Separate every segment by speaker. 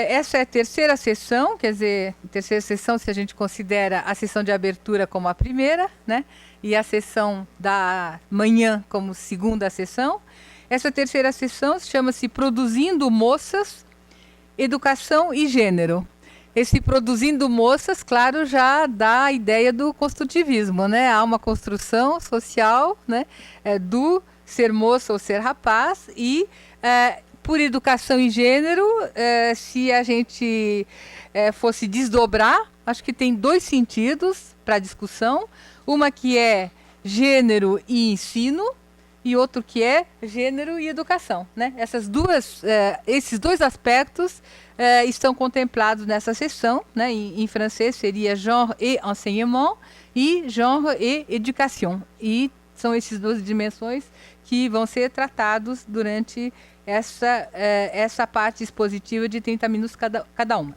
Speaker 1: Essa é a terceira sessão, quer dizer, terceira sessão se a gente considera a sessão de abertura como a primeira, né? E a sessão da manhã como segunda sessão. Essa terceira sessão chama-se Produzindo Moças, Educação e Gênero. Esse Produzindo Moças, claro, já dá a ideia do construtivismo, né? Há uma construção social, né? Do ser moça ou ser rapaz e por educação e gênero, se a gente fosse desdobrar, acho que tem dois sentidos para a discussão. Uma que é gênero e ensino e outro que é gênero e educação, né? Esses dois aspectos estão contemplados nessa sessão, né? Em francês seria genre et enseignement e genre et éducation. E são essas duas dimensões que vão ser tratados durante essa parte expositiva de 30 minutos cada uma.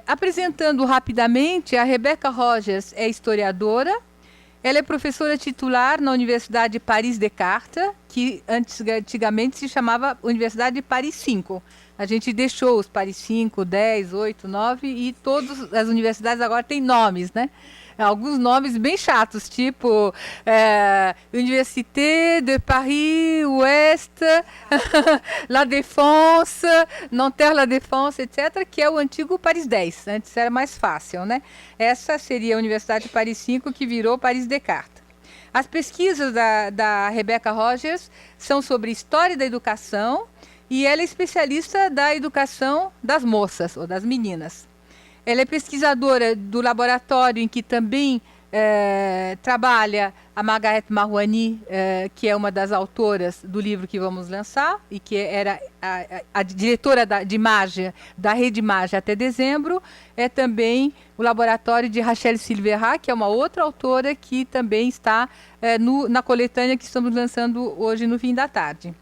Speaker 1: Apresentando rapidamente, a Rebecca Rogers é historiadora, ela é professora titular na Universidade de Paris Descartes, que antigamente se chamava Universidade de Paris 5. A gente deixou os Paris 5, 10, 8, 9 e todas as universidades agora têm nomes, né? Alguns nomes bem chatos, tipo Université de Paris Ouest, La Défense, Nanterre La Défense, etc., que é o antigo Paris 10. Antes era mais fácil, né? Essa seria a Universidade de Paris 5, que virou Paris Descartes. As pesquisas da Rebecca Rogers são sobre história da educação e ela é especialista da educação das moças ou das meninas. Ela é pesquisadora do laboratório em que também trabalha a Margaret Marouani, que é uma das autoras do livro que vamos lançar e que era a diretora de Imagem, da Rede Imagem até dezembro. É também o laboratório de Rachel Silveira, que é uma outra autora que também está na coletânea que estamos lançando hoje no fim da tarde.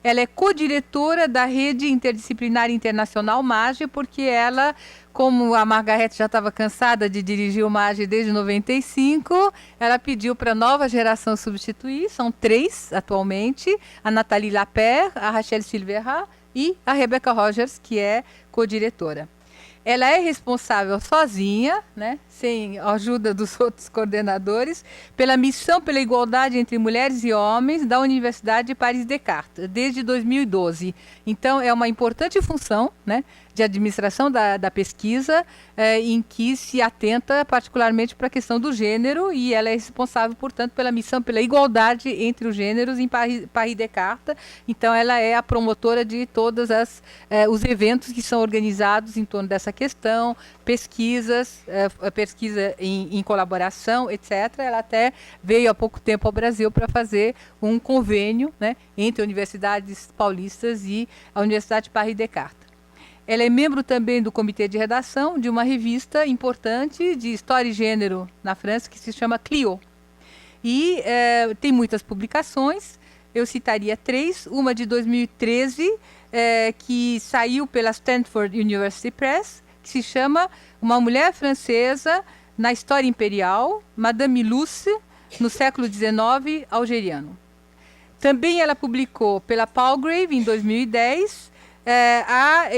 Speaker 1: Ela é co-diretora da Rede Interdisciplinar Internacional MAGE, porque ela, como a Margaret já estava cansada de dirigir o MAGE desde 95, ela pediu para a nova geração substituir, são 3 atualmente, a Nathalie Lapère, a Rachel Silveira e a Rebecca Rogers, que é co-diretora. Ela é responsável sozinha, né, sem a ajuda dos outros coordenadores, pela missão pela igualdade entre mulheres e homens da Universidade de Paris Descartes, desde 2012. Então, é uma importante função, né, de administração da pesquisa, em que se atenta particularmente para a questão do gênero, e ela é responsável, portanto, pela missão pela igualdade entre os gêneros em Paris Descartes. Então, ela é a promotora de todos os eventos que são organizados em torno dessa questão, pesquisas, pesquisa em colaboração, etc. Ela até veio há pouco tempo ao Brasil para fazer um convênio, né, entre universidades paulistas e a Universidade de Paris Descartes. Ela é membro também do comitê de redação de uma revista importante de história e gênero na França, que se chama Clio. E tem muitas publicações, eu citaria 3, uma de 2013, que saiu pela Stanford University Press, que se chama Uma Mulher Francesa na História Imperial, Madame Luce, no século XIX algeriano. Também ela publicou pela Palgrave, em 2010, a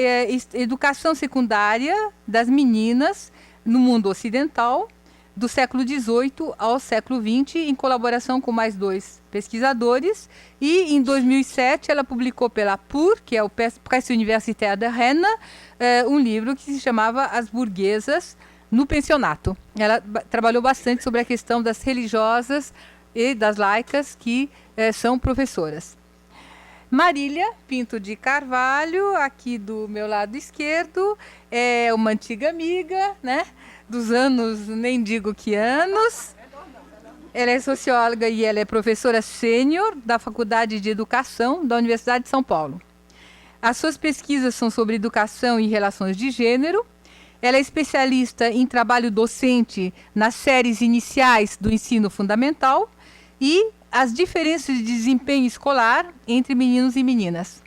Speaker 1: educação secundária das meninas no mundo ocidental, do século XVIII ao século XX, em colaboração com mais 2 pesquisadores. E em 2007 ela publicou pela PUR, que é o Presse Universitaire de Rennes, um livro que se chamava As Burguesas no Pensionato. Ela trabalhou bastante sobre a questão das religiosas e das laicas que são professoras. Marília Pinto de Carvalho, aqui do meu lado esquerdo, é uma antiga amiga, né? Dos anos, nem digo que anos. Ela é socióloga e ela é professora sênior da Faculdade de Educação da Universidade de São Paulo. As suas pesquisas são sobre educação e relações de gênero. Ela é especialista em trabalho docente nas séries iniciais do ensino fundamental e as diferenças de desempenho escolar entre meninos e meninas.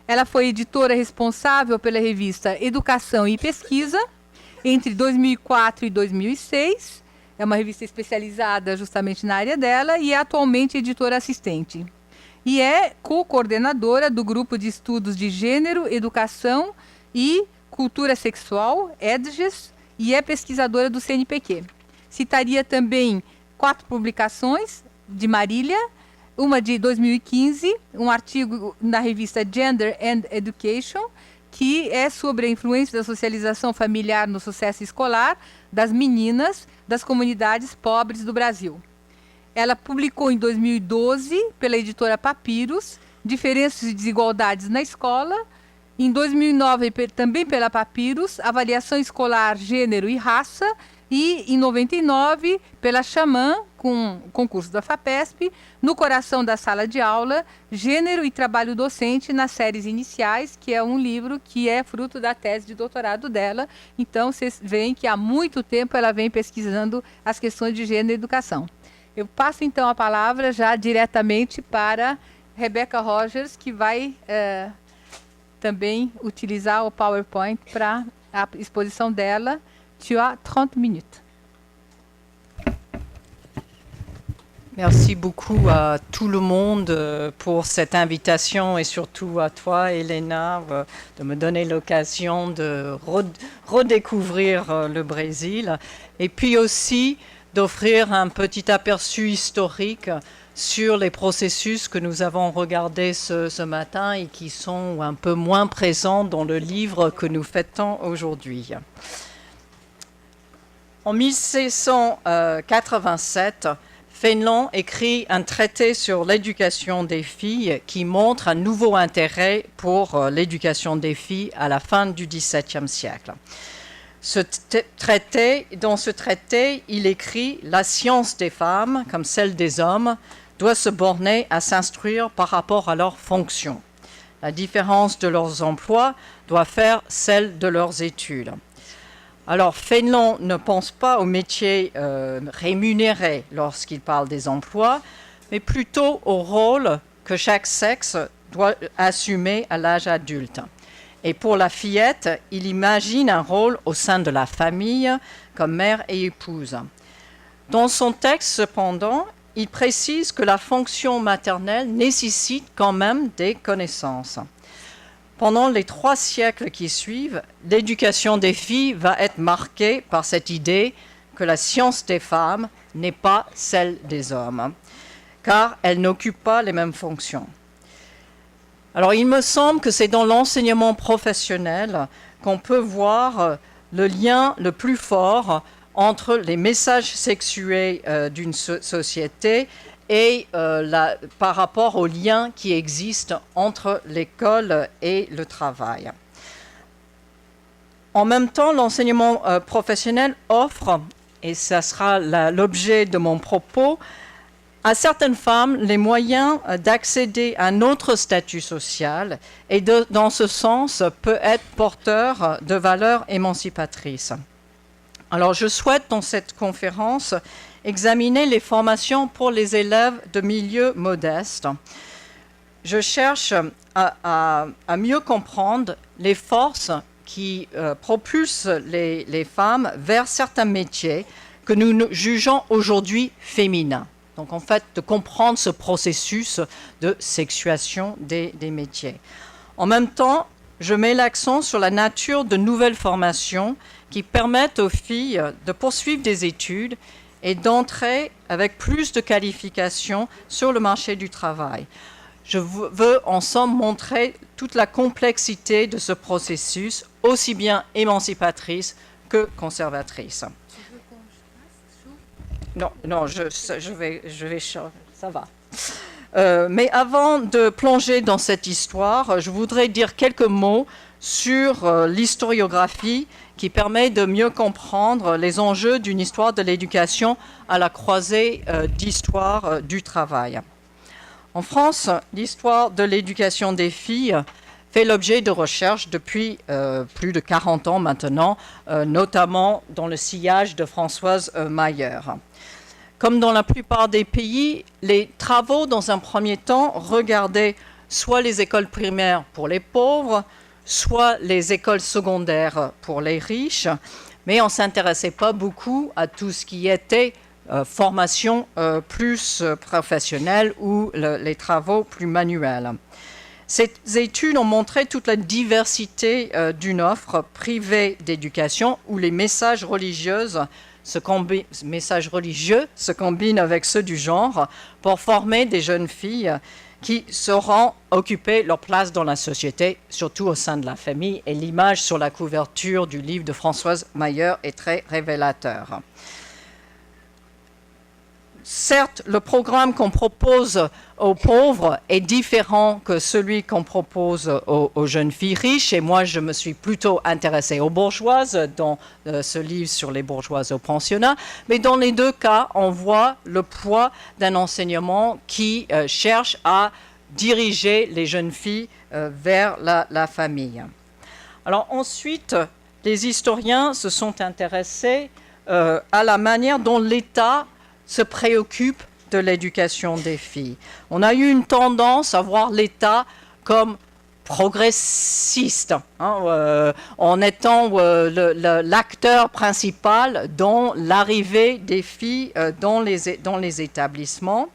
Speaker 1: Ela foi editora responsável pela revista Educação e Pesquisa entre 2004 e 2006. É uma revista especializada justamente na área dela e é atualmente editora assistente. e é co-coordenadora do Grupo de Estudos de Gênero, Educação e Cultura Sexual, EDGES, e é pesquisadora do CNPq. Citaria também 4 publicações de Marília, uma de 2015, um artigo na revista Gender and Education, que é sobre a influência da socialização familiar no sucesso escolar das meninas das comunidades pobres do Brasil. Ela publicou em 2012, pela editora Papyrus, Diferenças e Desigualdades na Escola. Em 2009, também pela Papyrus, Avaliação Escolar, Gênero e Raça. E, em 99, pela Xamã, com o concurso da FAPESP, No Coração da Sala de Aula, Gênero e Trabalho Docente nas Séries Iniciais, que é um livro que é fruto da tese de doutorado dela. Então, vocês veem que há muito tempo ela vem pesquisando as questões de gênero e educação. Eu passo, então, a palavra já diretamente para Rebecca Rogers, que vai também utilizar o PowerPoint para a exposição dela. Tu as 30 minutes.
Speaker 2: Merci beaucoup à tout le monde pour cette invitation et surtout à toi, Elena, de me donner l'occasion de redécouvrir le Brésil et puis aussi d'offrir un petit aperçu historique sur les processus que nous avons regardés ce matin et qui sont un peu moins présents dans le livre que nous fêtons aujourd'hui. En 1687, Fénelon écrit un traité sur l'éducation des filles qui montre un nouveau intérêt pour l'éducation des filles à la fin du XVIIe siècle. Dans ce traité, il écrit « La science des femmes, comme celle des hommes, doit se borner à s'instruire par rapport à leurs fonctions. La différence de leurs emplois doit faire celle de leurs études. » Alors, Fénelon ne pense pas aux métiers rémunérés lorsqu'il parle des emplois, mais plutôt au rôle que chaque sexe doit assumer à l'âge adulte. Et pour la fillette, il imagine un rôle au sein de la famille comme mère et épouse. Dans son texte, cependant, il précise que la fonction maternelle nécessite quand même des connaissances. Pendant les 3 siècles qui suivent, l'éducation des filles va être marquée par cette idée que la science des femmes n'est pas celle des hommes, car elles n'occupent pas les mêmes fonctions. Alors, il me semble que c'est dans l'enseignement professionnel qu'on peut voir le lien le plus fort entre les messages sexués d'une société et par rapport aux liens qui existent entre l'école et le travail. En même temps, l'enseignement professionnel offre, et ça sera l'objet de mon propos, à certaines femmes les moyens d'accéder à un autre statut social et dans ce sens peut être porteur de valeurs émancipatrices. Alors je souhaite dans cette conférence examiner les formations pour les élèves de milieux modestes. Je cherche à mieux comprendre les forces qui propulsent les femmes vers certains métiers que nous jugeons aujourd'hui féminins. Donc en fait, de comprendre ce processus de sexuation des métiers. En même temps, je mets l'accent sur la nature de nouvelles formations qui permettent aux filles de poursuivre des études et d'entrer avec plus de qualifications sur le marché du travail. Je veux en somme montrer toute la complexité de ce processus, aussi bien émancipatrice que conservatrice. Non, je vais, ça va. Mais avant de plonger dans cette histoire, je voudrais dire quelques mots sur l'historiographie qui permet de mieux comprendre les enjeux d'une histoire de l'éducation à la croisée d'histoire du travail. En France, l'histoire de l'éducation des filles fait l'objet de recherches depuis plus de 40 ans maintenant, notamment dans le sillage de Françoise Mayer. Comme dans la plupart des pays, les travaux, dans un premier temps, regardaient soit les écoles primaires pour les pauvres, soit les écoles secondaires pour les riches, mais on ne s'intéressait pas beaucoup à tout ce qui était formation plus professionnelle ou les travaux plus manuels. Ces études ont montré toute la diversité d'une offre privée d'éducation où les messages religieux se combinent avec ceux du genre pour former des jeunes filles qui sauront occuper leur place dans la société, surtout au sein de la famille. Et l'image sur la couverture du livre de Françoise Mayer est très révélateur. Certes, le programme qu'on propose aux pauvres est différent que celui qu'on propose aux jeunes filles riches. Et moi, je me suis plutôt intéressée aux bourgeoises dans ce livre sur les bourgeoises au pensionnat. Mais dans les deux cas, on voit le poids d'un enseignement qui cherche à diriger les jeunes filles vers la famille. Alors ensuite, les historiens se sont intéressés à la manière dont l'État se préoccupe de l'éducation des filles. On a eu une tendance à voir l'État comme progressiste, en étant l'acteur principal dans l'arrivée des filles dans les établissements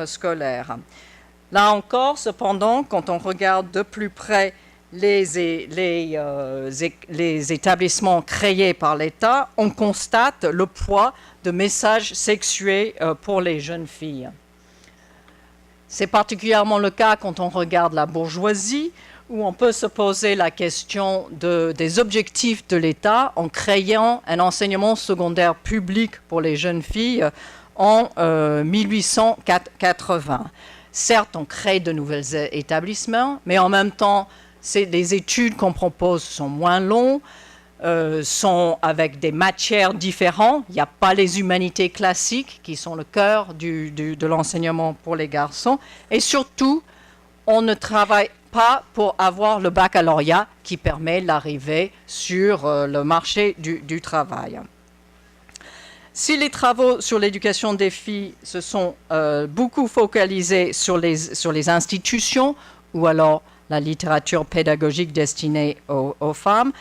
Speaker 2: scolaires. Là encore, cependant, quand on regarde de plus près les établissements créés par l'État, on constate le poids de messages sexués pour les jeunes filles. C'est particulièrement le cas quand on regarde la bourgeoisie, où on peut se poser la question des objectifs de l'État en créant un enseignement secondaire public pour les jeunes filles en 1880. Certes, on crée de nouveaux établissements, mais en même temps, les études qu'on propose sont moins longues, sont avec des matières différentes. Il n'y a pas les humanités classiques qui sont le cœur de l'enseignement pour les garçons. Et surtout, on ne travaille pas pour avoir le baccalauréat qui permet l'arrivée sur le marché du travail. Si les travaux sur l'éducation des filles se sont beaucoup focalisés sur les institutions ou alors la littérature pédagogique destinée aux femmes,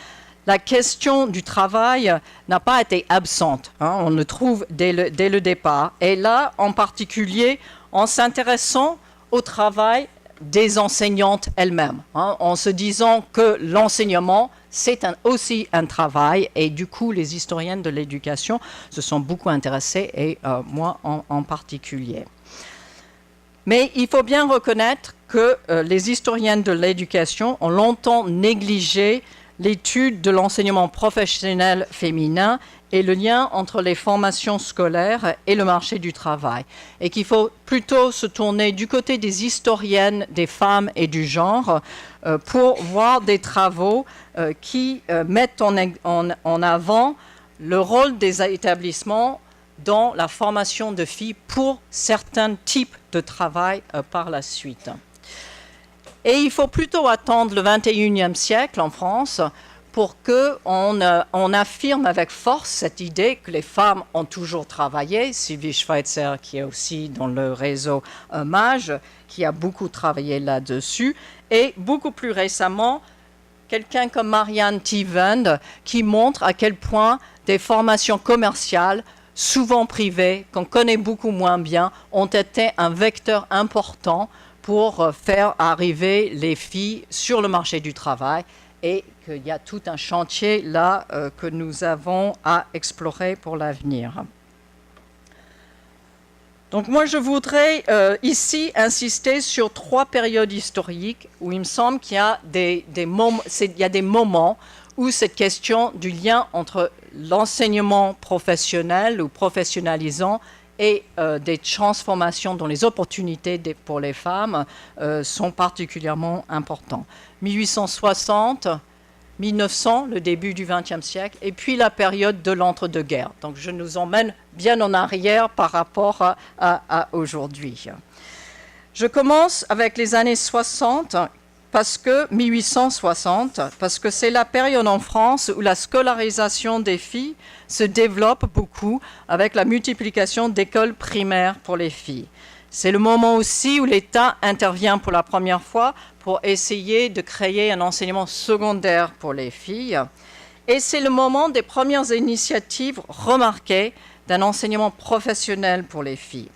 Speaker 2: la question du travail n'a pas été absente. On le trouve dès le départ. Et là, en particulier, en s'intéressant au travail des enseignantes elles-mêmes, en se disant que l'enseignement, c'est aussi un travail. Et du coup, les historiennes de l'éducation se sont beaucoup intéressées, et moi en particulier. Mais il faut bien reconnaître que les historiennes de l'éducation ont longtemps négligé l'étude de l'enseignement professionnel féminin et le lien entre les formations scolaires et le marché du travail. Et qu'il faut plutôt se tourner du côté des historiennes des femmes et du genre pour voir des travaux qui mettent en avant le rôle des établissements dans la formation de filles pour certains types de travail par la suite. Et il faut plutôt attendre le 21e siècle en France pour qu'on affirme avec force cette idée que les femmes ont toujours travaillé. Sylvie Schweitzer, qui est aussi dans le réseau MAGE, qui a beaucoup travaillé là-dessus. Et beaucoup plus récemment, quelqu'un comme Marianne Thievend, qui montre à quel point des formations commerciales, souvent privées, qu'on connaît beaucoup moins bien, ont été un vecteur important pour faire arriver les filles sur le marché du travail, et qu'il y a tout un chantier là que nous avons à explorer pour l'avenir. Donc moi, je voudrais ici insister sur 3 périodes historiques où il me semble qu'il y a des moments où cette question du lien entre l'enseignement professionnel ou professionnalisant et des transformations dans les opportunités pour les femmes sont particulièrement importants. 1860, 1900, le début du XXe siècle, et puis la période de l'entre-deux-guerres. Donc je nous emmène bien en arrière par rapport à aujourd'hui. Je commence avec les années 60, 1860, parce que c'est la période en France où la scolarisation des filles se développe beaucoup avec la multiplication d'écoles primaires pour les filles. C'est le moment aussi où l'État intervient pour la première fois pour essayer de créer un enseignement secondaire pour les filles. Et c'est le moment des premières initiatives remarquées d'un enseignement professionnel pour les filles.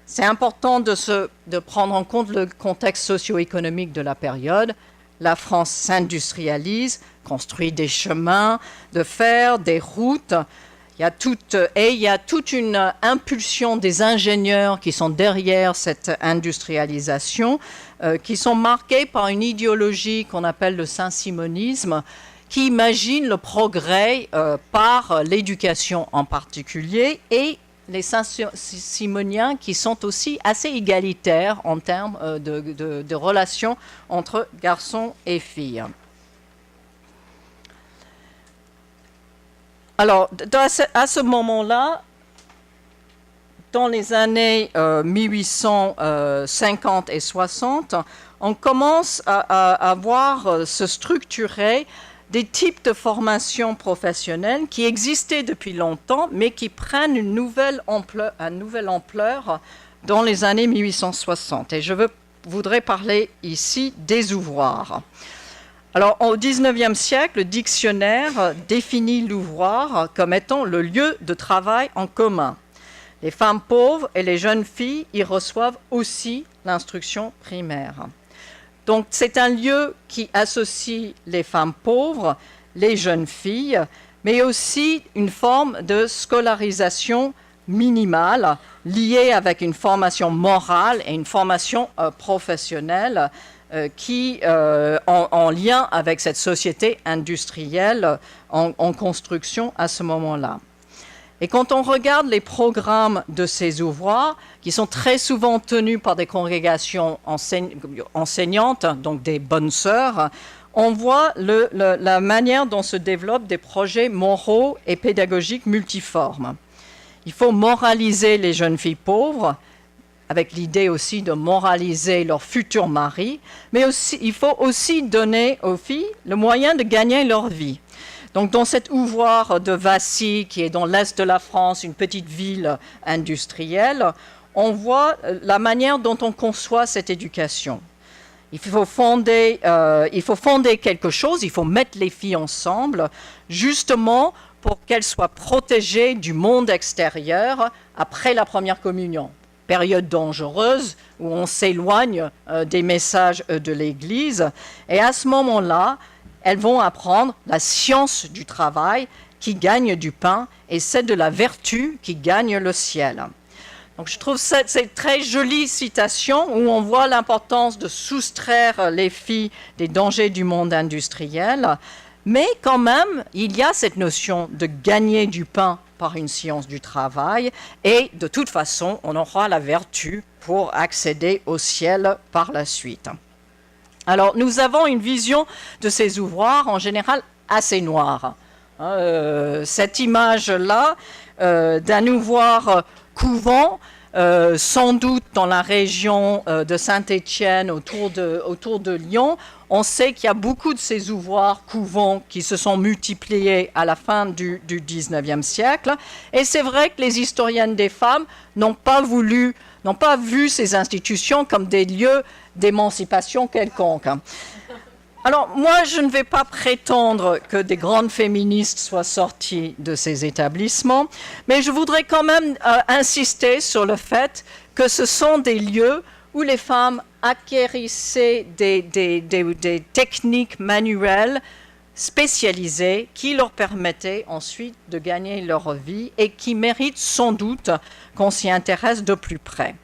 Speaker 2: C'est important de prendre en compte le contexte socio-économique de la période. La France s'industrialise, construit des chemins de fer, des routes. Il y a toute une impulsion des ingénieurs qui sont derrière cette industrialisation, qui sont marqués par une idéologie qu'on appelle le saint-simonisme, qui imagine le progrès par l'éducation en particulier, et les saint-simoniens qui sont aussi assez égalitaires en termes de relations entre garçons et filles. Alors, à ce moment-là, dans les années 1850 et 60, on commence à voir se structurer des types de formations professionnelles qui existaient depuis longtemps, mais qui prennent une nouvelle ampleur dans les années 1860. Et je voudrais parler ici des ouvroirs. Alors, au XIXe siècle, le dictionnaire définit l'ouvroir comme étant le lieu de travail en commun. Les femmes pauvres et les jeunes filles y reçoivent aussi l'instruction primaire. Donc, c'est un lieu qui associe les femmes pauvres, les jeunes filles, mais aussi une forme de scolarisation minimale liée avec une formation morale et une formation professionnelle qui en lien avec cette société industrielle en construction à ce moment-là. Et quand on regarde les programmes de ces ouvroirs, qui sont très souvent tenus par des congrégations enseignantes, donc des bonnes sœurs, on voit la manière dont se développent des projets moraux et pédagogiques multiformes. Il faut moraliser les jeunes filles pauvres, avec l'idée aussi de moraliser leurs futurs maris, mais aussi, il faut aussi donner aux filles le moyen de gagner leur vie. Donc, dans cet ouvroir de Vassy, qui est dans l'est de la France, une petite ville industrielle, on voit la manière dont on conçoit cette éducation. Il faut fonder quelque chose, il faut mettre les filles ensemble, justement pour qu'elles soient protégées du monde extérieur après la première communion. Période dangereuse où on s'éloigne des messages de l'Église. Et à ce moment-là, elles vont apprendre la science du travail qui gagne du pain et celle de la vertu qui gagne le ciel. Donc je trouve cette très jolie citation où on voit l'importance de soustraire les filles des dangers du monde industriel, mais quand même, il y a cette notion de gagner du pain par une science du travail et de toute façon, on aura la vertu pour accéder au ciel par la suite. Alors, nous avons une vision de ces ouvroirs, en général, assez noire. Cette image-là d'un ouvroir couvent, sans doute dans la région de Saint-Étienne, autour de Lyon, on sait qu'il y a beaucoup de ces ouvroirs couvents qui se sont multipliés à la fin du XIXe siècle. Et c'est vrai que les historiennes des femmes n'ont pas vu ces institutions comme des lieux d'émancipation quelconque. Alors, moi, je ne vais pas prétendre que des grandes féministes soient sorties de ces établissements, mais je voudrais quand même insister sur le fait que ce sont des lieux où les femmes acquérissaient des techniques manuelles spécialisées qui leur permettaient ensuite de gagner leur vie et qui méritent sans doute qu'on s'y intéresse de plus près.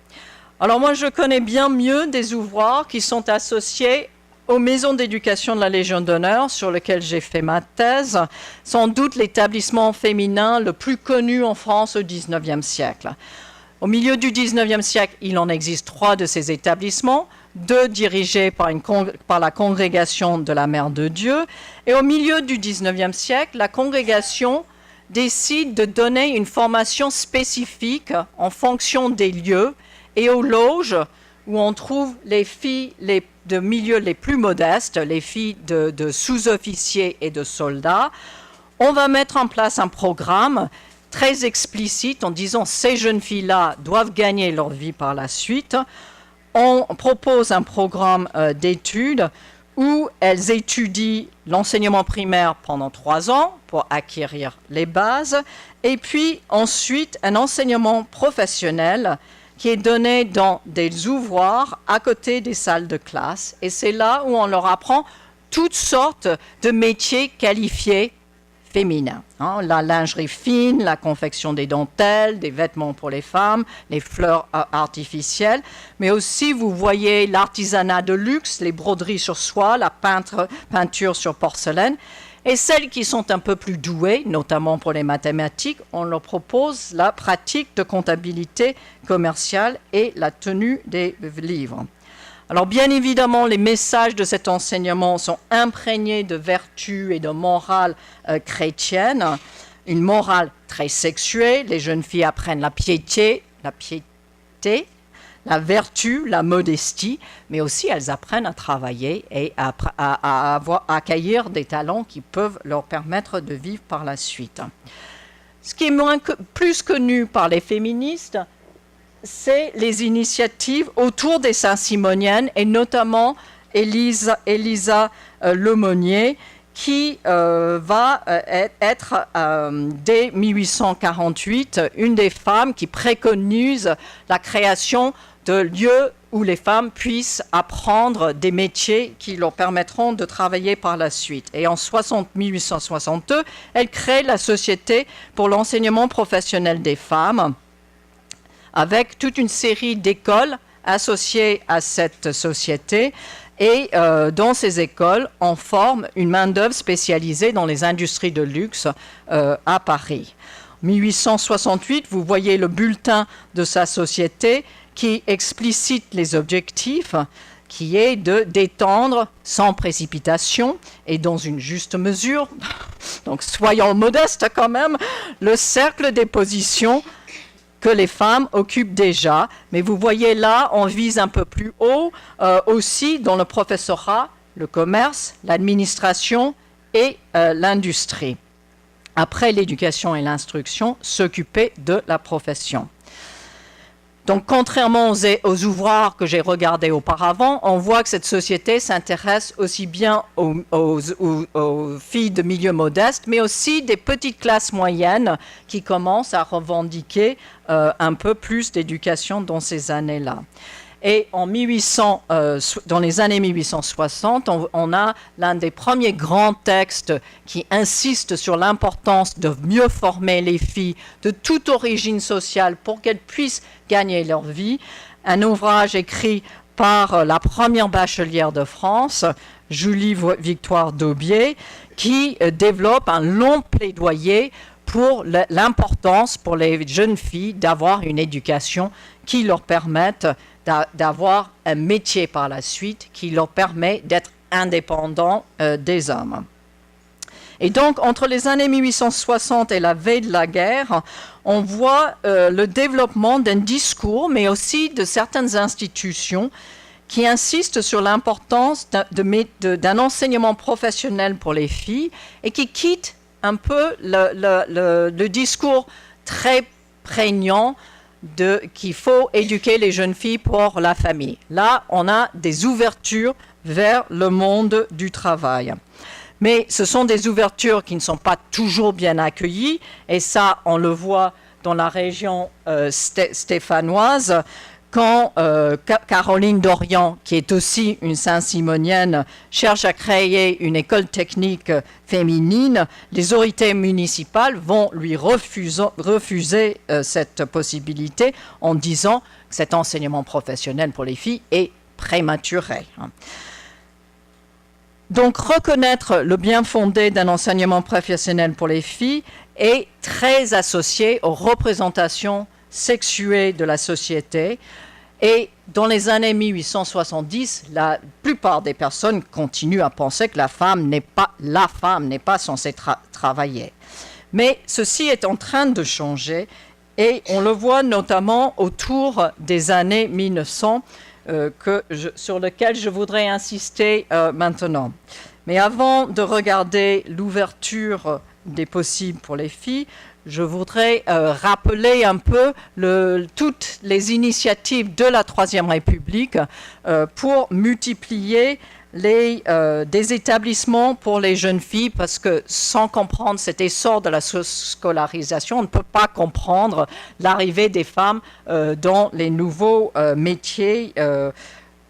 Speaker 2: Alors moi, je connais bien mieux des ouvroirs qui sont associés aux maisons d'éducation de la Légion d'honneur, sur lequel j'ai fait ma thèse, sans doute l'établissement féminin le plus connu en France au XIXe siècle. Au milieu du XIXe siècle, il en existe 3 de ces établissements, 2 dirigés par la congrégation de la Mère de Dieu. Et au milieu du XIXe siècle, la congrégation décide de donner une formation spécifique en fonction des lieux et aux loges où on trouve les filles de milieux les plus modestes, les filles de sous-officiers et de soldats. On va mettre en place un programme très explicite en disant ces jeunes filles-là doivent gagner leur vie par la suite. On propose un programme d'études où elles étudient l'enseignement primaire pendant 3 ans pour acquérir les bases, et puis ensuite un enseignement professionnel qui est donné dans des ouvroirs à côté des salles de classe. Et c'est là où on leur apprend toutes sortes de métiers qualifiés féminins. La lingerie fine, la confection des dentelles, des vêtements pour les femmes, les fleurs artificielles, mais aussi vous voyez l'artisanat de luxe, les broderies sur soie, la peinture sur porcelaine. Et celles qui sont un peu plus douées, notamment pour les mathématiques, on leur propose la pratique de comptabilité commerciale et la tenue des livres. Alors bien évidemment, les messages de cet enseignement sont imprégnés de vertus et de morale chrétienne, une morale très sexuée. Les jeunes filles apprennent la piété, la vertu, la modestie, mais aussi elles apprennent à travailler et à accueillir des talents qui peuvent leur permettre de vivre par la suite. Ce qui est plus connu par les féministes, c'est les initiatives autour des Saint-Simoniennes et notamment Élisa Lemonnier, qui va être, dès 1848, une des femmes qui préconise la création de lieux où les femmes puissent apprendre des métiers qui leur permettront de travailler par la suite. Et en 1862, elle crée la Société pour l'enseignement professionnel des femmes, avec toute une série d'écoles associées à cette société. Et dans ces écoles, on forme une main-d'œuvre spécialisée dans les industries de luxe à Paris. En 1868, vous voyez le bulletin de sa société qui explicite les objectifs, qui est d'étendre sans précipitation et dans une juste mesure, donc soyons modestes quand même, le cercle des positions que les femmes occupent déjà. Mais vous voyez là, on vise un peu plus haut, aussi dans le professorat, le commerce, l'administration et l'industrie. Après l'éducation et l'instruction, s'occuper de la profession. Donc, contrairement aux ouvroirs que j'ai regardés auparavant, on voit que cette société s'intéresse aussi bien aux filles de milieu modeste, mais aussi des petites classes moyennes qui commencent à revendiquer un peu plus d'éducation dans ces années-là. Et dans les années 1860, on a l'un des premiers grands textes qui insiste sur l'importance de mieux former les filles de toute origine sociale pour qu'elles puissent gagner leur vie. Un ouvrage écrit par la première bachelière de France, Julie Victoire d'Aubier, qui développe un long plaidoyer pour l'importance pour les jeunes filles d'avoir une éducation qui leur permette d'avoir un métier par la suite, qui leur permet d'être indépendants des hommes. Et donc, entre les années 1860 et la veille de la guerre, on voit le développement d'un discours, mais aussi de certaines institutions qui insistent sur l'importance d'un enseignement professionnel pour les filles et qui quittent un peu le discours très prégnant qu'il faut éduquer les jeunes filles pour la famille. Là, on a des ouvertures vers le monde du travail. Mais ce sont des ouvertures qui ne sont pas toujours bien accueillies, et ça, on le voit dans la région stéphanoise, quand Caroline Dorian, qui est aussi une Saint-Simonienne, cherche à créer une école technique féminine, les autorités municipales vont lui refuser cette possibilité en disant que cet enseignement professionnel pour les filles est prématuré. Donc, reconnaître le bien fondé d'un enseignement professionnel pour les filles est très associé aux représentations sexuée de la société. Et dans les années 1870, la plupart des personnes continuent à penser que la femme n'est pas censée travailler. Mais ceci est en train de changer et on le voit notamment autour des années 1900 sur lequel je voudrais insister maintenant. Mais avant de regarder l'ouverture des possibles pour les filles, je voudrais rappeler un peu toutes les initiatives de la Troisième République pour multiplier des établissements pour les jeunes filles, parce que sans comprendre cet essor de la scolarisation, on ne peut pas comprendre l'arrivée des femmes dans les nouveaux métiers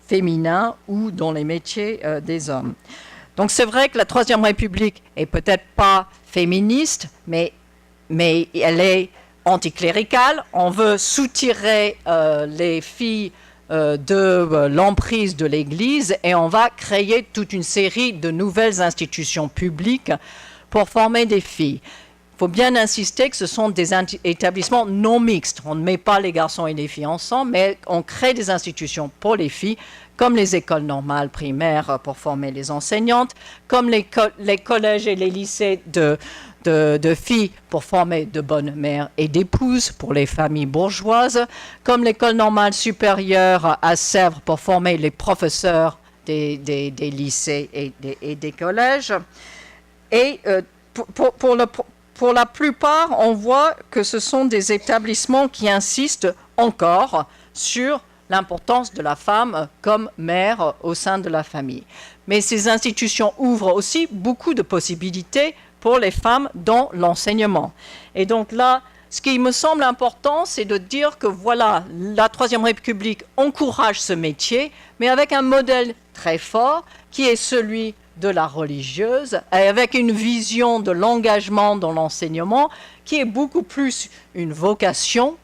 Speaker 2: féminins ou dans les métiers des hommes. Donc c'est vrai que la Troisième République est peut-être pas féministe, mais elle est anticléricale. On veut soutirer les filles de l'emprise de l'Église et on va créer toute une série de nouvelles institutions publiques pour former des filles. Il faut bien insister que ce sont des établissements non mixtes. On ne met pas les garçons et les filles ensemble, mais on crée des institutions pour les filles, comme les écoles normales primaires pour former les enseignantes, comme les collèges et les lycées de filles pour former de bonnes mères et d'épouses pour les familles bourgeoises, comme l'école normale supérieure à Sèvres pour former les professeurs des lycées et des collèges. Et pour la plupart, on voit que ce sont des établissements qui insistent encore sur l'importance de la femme comme mère au sein de la famille. Mais ces institutions ouvrent aussi beaucoup de possibilités pour les femmes dans l'enseignement. Et donc là, ce qui me semble important, c'est de dire que voilà, la Troisième République encourage ce métier, mais avec un modèle très fort qui est celui de la religieuse, et avec une vision de l'engagement dans l'enseignement qui est beaucoup plus une vocation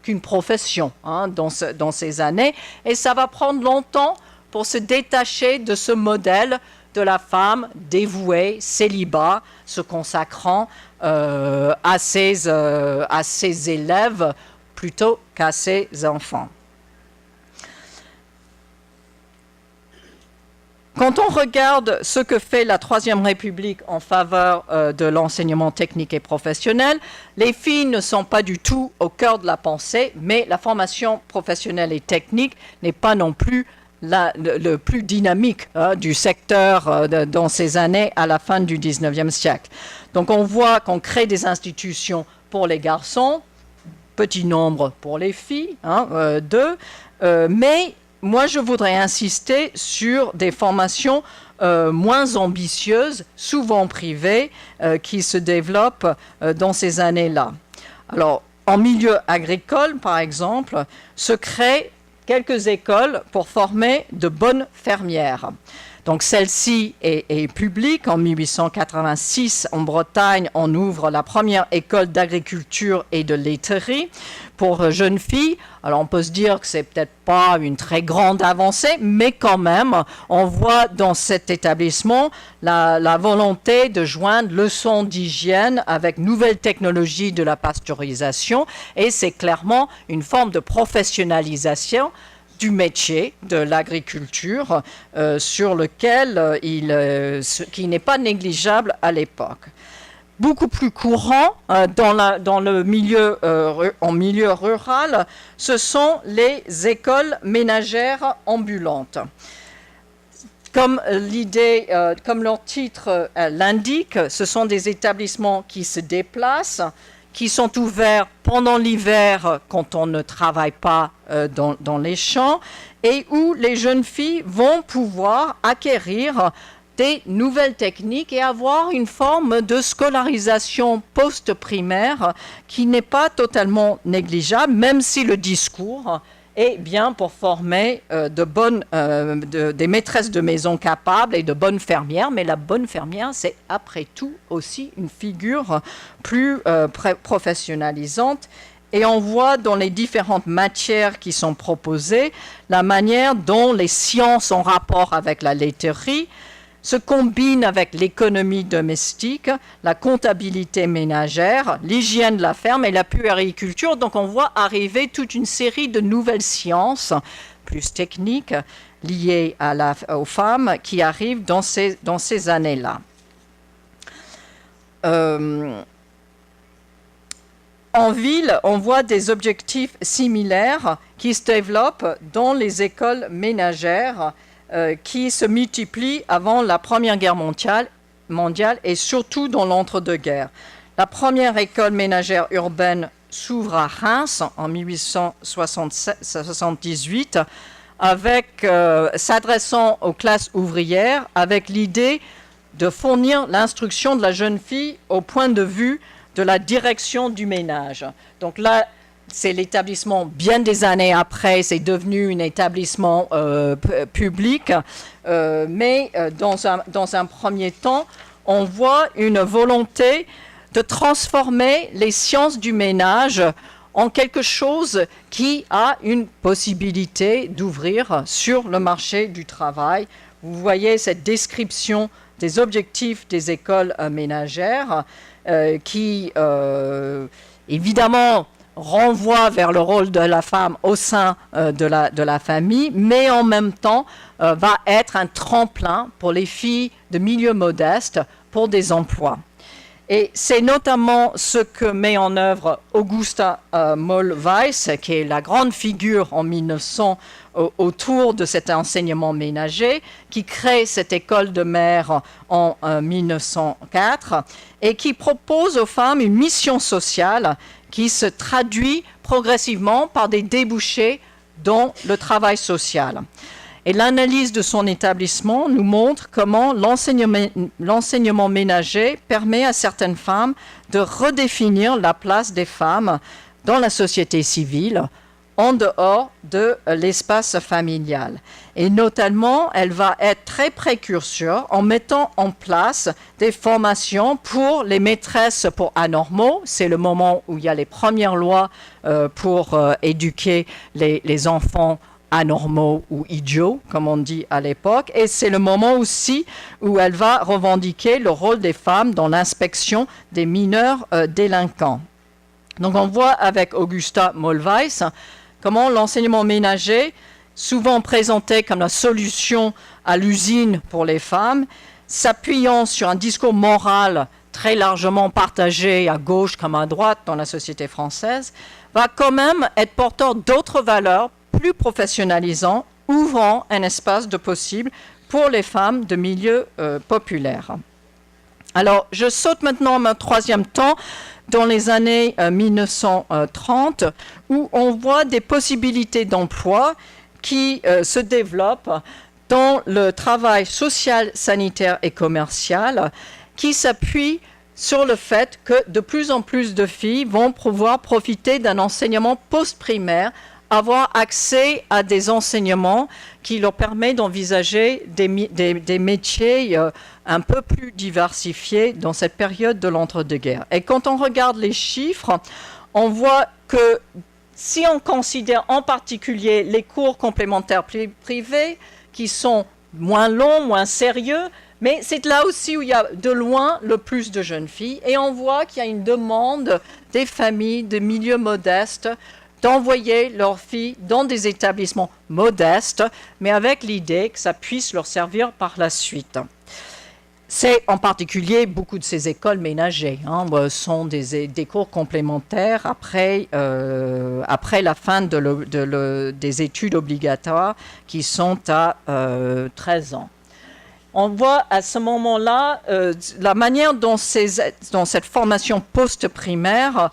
Speaker 2: qu'une profession dans ces années. Et ça va prendre longtemps pour se détacher de ce modèle de la femme dévouée, célibat, se consacrant à ses élèves plutôt qu'à ses enfants. Quand on regarde ce que fait la Troisième République en faveur de l'enseignement technique et professionnel, les filles ne sont pas du tout au cœur de la pensée, mais la formation professionnelle et technique n'est pas non plus le plus dynamique du secteur dans ces années à la fin du 19e siècle. Donc on voit qu'on crée des institutions pour les garçons, petit nombre pour les filles, mais moi, je voudrais insister sur des formations moins ambitieuses, souvent privées, qui se développent dans ces années-là. Alors, en milieu agricole, par exemple, se créent quelques écoles pour former de bonnes fermières. Donc, celle-ci est publique. En 1886, en Bretagne, on ouvre la première école d'agriculture et de laiterie pour jeunes filles. Alors, on peut se dire que c'est peut-être pas une très grande avancée, mais quand même, on voit dans cet établissement la volonté de joindre leçons d'hygiène avec nouvelles technologies de la pasteurisation, et c'est clairement une forme de professionnalisation du métier de l'agriculture sur lequel qui n'est pas négligeable à l'époque. Beaucoup plus courant dans le milieu, en milieu rural, ce sont les écoles ménagères ambulantes. Comme leur titre l'indique, ce sont des établissements qui se déplacent, qui sont ouverts pendant l'hiver quand on ne travaille pas dans les champs, et où les jeunes filles vont pouvoir acquérir des nouvelles techniques et avoir une forme de scolarisation post-primaire qui n'est pas totalement négligeable, même si le discours est bien pour former des maîtresses de maison capables et de bonnes fermières. Mais la bonne fermière, c'est après tout aussi une figure plus professionnalisante. Et on voit dans les différentes matières qui sont proposées la manière dont les sciences en rapport avec la laiterie se combinent avec l'économie domestique, la comptabilité ménagère, l'hygiène de la ferme et la puériculture. Donc on voit arriver toute une série de nouvelles sciences plus techniques liées aux femmes qui arrivent dans ces années-là. En ville, on voit des objectifs similaires qui se développent dans les écoles ménagères qui se multiplient avant la Première Guerre mondiale et surtout dans l'entre-deux-guerres. La première école ménagère urbaine s'ouvre à Reims en 1878 s'adressant aux classes ouvrières avec l'idée de fournir l'instruction de la jeune fille au point de vue de la direction du ménage. Donc là, c'est l'établissement, bien des années après, c'est devenu un établissement public, mais dans un premier temps, on voit une volonté de transformer les sciences du ménage en quelque chose qui a une possibilité d'ouvrir sur le marché du travail. Vous voyez cette description des objectifs des écoles ménagères qui, évidemment, renvoie vers le rôle de la femme au sein de la famille, mais en même temps va être un tremplin pour les filles de milieu modeste pour des emplois. Et c'est notamment ce que met en œuvre Augusta Moll-Weiss, qui est la grande figure en 1900 autour de cet enseignement ménager, qui crée cette école de mère en 1904 et qui propose aux femmes une mission sociale qui se traduit progressivement par des débouchés dans le travail social. Et l'analyse de son établissement nous montre comment l'enseignement ménager permet à certaines femmes de redéfinir la place des femmes dans la société civile, en dehors de l'espace familial. Et notamment, elle va être très précurseur en mettant en place des formations pour les maîtresses pour anormaux. C'est le moment où il y a les premières lois pour éduquer les enfants anormaux ou idiots, comme on dit à l'époque. Et c'est le moment aussi où elle va revendiquer le rôle des femmes dans l'inspection des mineurs délinquants. Donc on voit avec Augusta Moll-Weiss comment l'enseignement ménager, souvent présenté comme la solution à l'usine pour les femmes, s'appuyant sur un discours moral très largement partagé à gauche comme à droite dans la société française, va quand même être porteur d'autres valeurs plus professionnalisants, ouvrant un espace de possible pour les femmes de milieu populaire. Alors, je saute maintenant à mon troisième temps, dans les années 1930, où on voit des possibilités d'emploi qui se développent dans le travail social, sanitaire et commercial, qui s'appuie sur le fait que de plus en plus de filles vont pouvoir profiter d'un enseignement post-primaire, avoir accès à des enseignements qui leur permettent d'envisager des métiers un peu plus diversifiés dans cette période de l'entre-deux-guerres. Et quand on regarde les chiffres, on voit que si on considère en particulier les cours complémentaires privés, qui sont moins longs, moins sérieux, mais c'est là aussi où il y a de loin le plus de jeunes filles. Et on voit qu'il y a une demande des familles de milieux modestes d'envoyer leurs filles dans des établissements modestes, mais avec l'idée que ça puisse leur servir par la suite. C'est en particulier beaucoup de ces écoles ménagères sont des cours complémentaires après la fin des études obligatoires qui sont à 13 ans. On voit à ce moment-là la manière dont cette formation post-primaire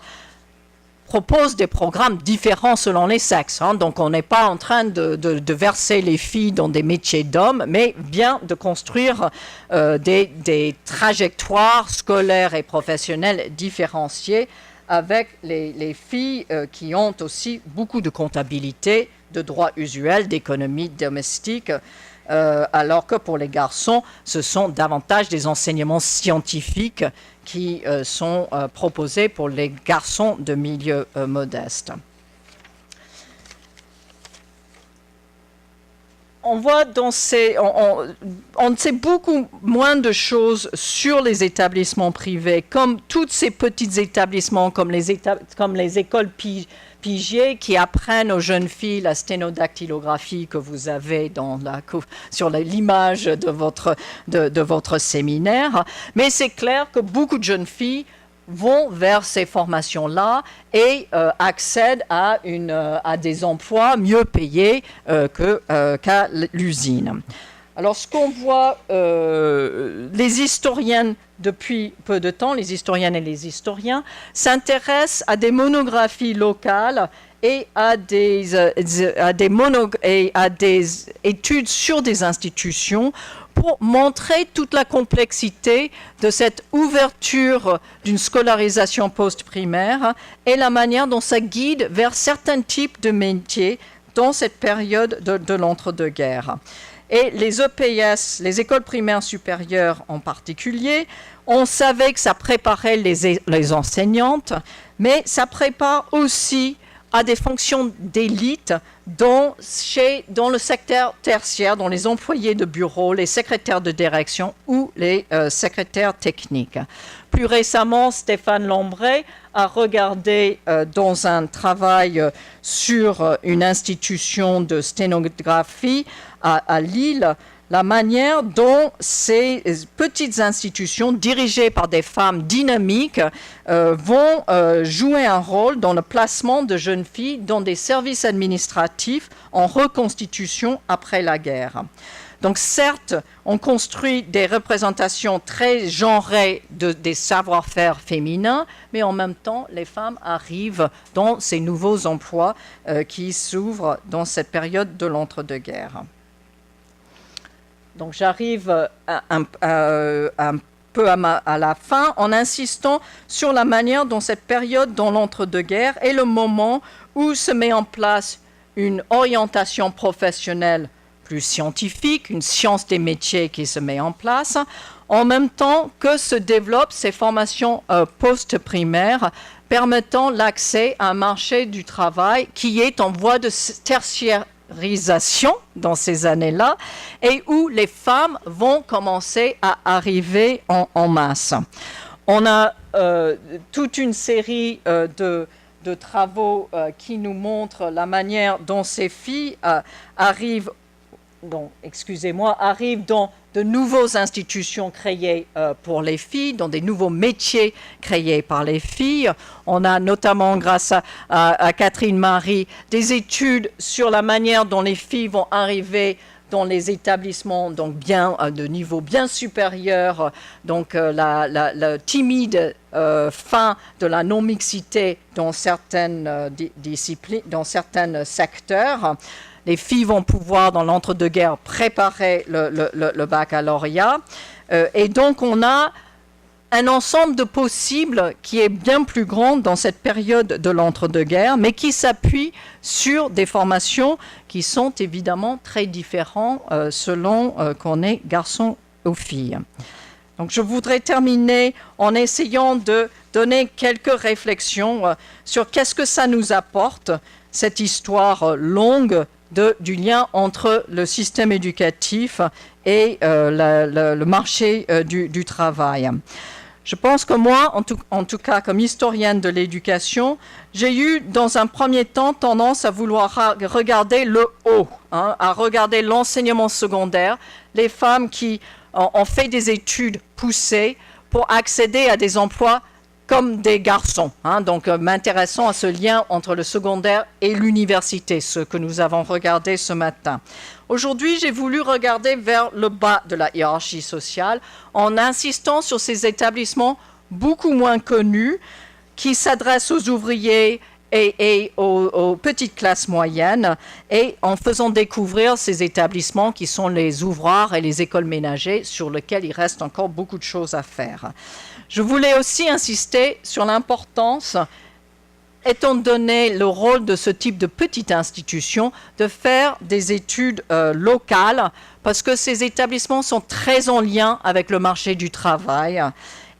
Speaker 2: propose des programmes différents selon les sexes. Donc on n'est pas en train de verser les filles dans des métiers d'hommes, mais bien de construire des trajectoires scolaires et professionnelles différenciées avec les filles qui ont aussi beaucoup de comptabilité, de droit usuel, d'économie domestique, alors que pour les garçons, ce sont davantage des enseignements scientifiques qui sont proposés pour les garçons de milieu modeste. On voit on sait beaucoup moins de choses sur les établissements privés, comme tous ces petits établissements, comme les écoles Pigier qui apprennent aux jeunes filles la sténodactylographie que vous avez sur l'image de votre séminaire. Mais c'est clair que beaucoup de jeunes filles vont vers ces formations-là et accèdent à des emplois mieux payés qu'à l'usine. Alors, ce qu'on voit, les historiennes depuis peu de temps, les historiennes et les historiens, s'intéressent à des monographies locales et à des études sur des institutions pour montrer toute la complexité de cette ouverture d'une scolarisation post-primaire et la manière dont ça guide vers certains types de métiers dans cette période de l'entre-deux-guerres. Et les EPS, les écoles primaires supérieures en particulier, on savait que ça préparait les enseignantes, mais ça prépare aussi à des fonctions d'élite dans le secteur tertiaire, dans les employés de bureau, les secrétaires de direction ou les secrétaires techniques. Plus récemment, Stéphane Lambret a regardé dans un travail sur une institution de sténographie à Lille, la manière dont ces petites institutions dirigées par des femmes dynamiques vont jouer un rôle dans le placement de jeunes filles dans des services administratifs en reconstitution après la guerre. Donc certes, on construit des représentations très genrées des savoir-faire féminins, mais en même temps, les femmes arrivent dans ces nouveaux emplois qui s'ouvrent dans cette période de l'entre-deux-guerres. Donc j'arrive un peu à la fin en insistant sur la manière dont cette période dans l'entre-deux-guerres est le moment où se met en place une orientation professionnelle plus scientifique, une science des métiers qui se met en place, en même temps que se développent ces formations post-primaires permettant l'accès à un marché du travail qui est en voie de tertiaire dans ces années-là et où les femmes vont commencer à arriver en masse. On a toute une série de travaux qui nous montrent la manière dont ces filles arrivent dans de nouvelles institutions créées pour les filles, dans des nouveaux métiers créés par les filles. On a notamment, grâce à Catherine Marie, des études sur la manière dont les filles vont arriver dans les établissements donc de niveau bien supérieur, donc la timide fin de la non-mixité dans certaines disciplines, dans certains secteurs. Les filles vont pouvoir, dans l'entre-deux-guerres, préparer le baccalauréat. Et donc, on a un ensemble de possibles qui est bien plus grand dans cette période de l'entre-deux-guerres, mais qui s'appuie sur des formations qui sont évidemment très différentes selon qu'on est garçon ou fille. Donc, je voudrais terminer en essayant de donner quelques réflexions sur qu'est-ce que ça nous apporte, cette histoire longue du lien entre le système éducatif et le marché du travail. Je pense que moi, en tout cas comme historienne de l'éducation, j'ai eu dans un premier temps tendance à vouloir regarder le haut, à regarder l'enseignement secondaire, les femmes qui ont fait des études poussées pour accéder à des emplois comme des garçons, donc m'intéressant à ce lien entre le secondaire et l'université, ce que nous avons regardé ce matin. Aujourd'hui, j'ai voulu regarder vers le bas de la hiérarchie sociale en insistant sur ces établissements beaucoup moins connus qui s'adressent aux ouvriers et aux petites classes moyennes et en faisant découvrir ces établissements qui sont les ouvroirs et les écoles ménagères sur lesquels il reste encore beaucoup de choses à faire. Je voulais aussi insister sur l'importance, étant donné le rôle de ce type de petite institution, de faire des études locales parce que ces établissements sont très en lien avec le marché du travail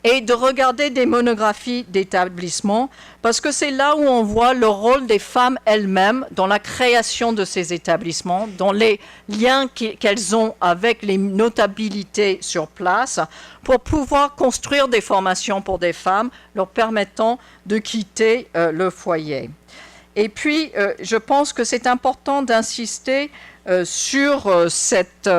Speaker 2: et de regarder des monographies d'établissements parce que c'est là où on voit le rôle des femmes elles-mêmes dans la création de ces établissements, dans les liens qu'elles ont avec les notabilités sur place pour pouvoir construire des formations pour des femmes leur permettant de quitter le foyer. Et puis, je pense que c'est important d'insister sur cette...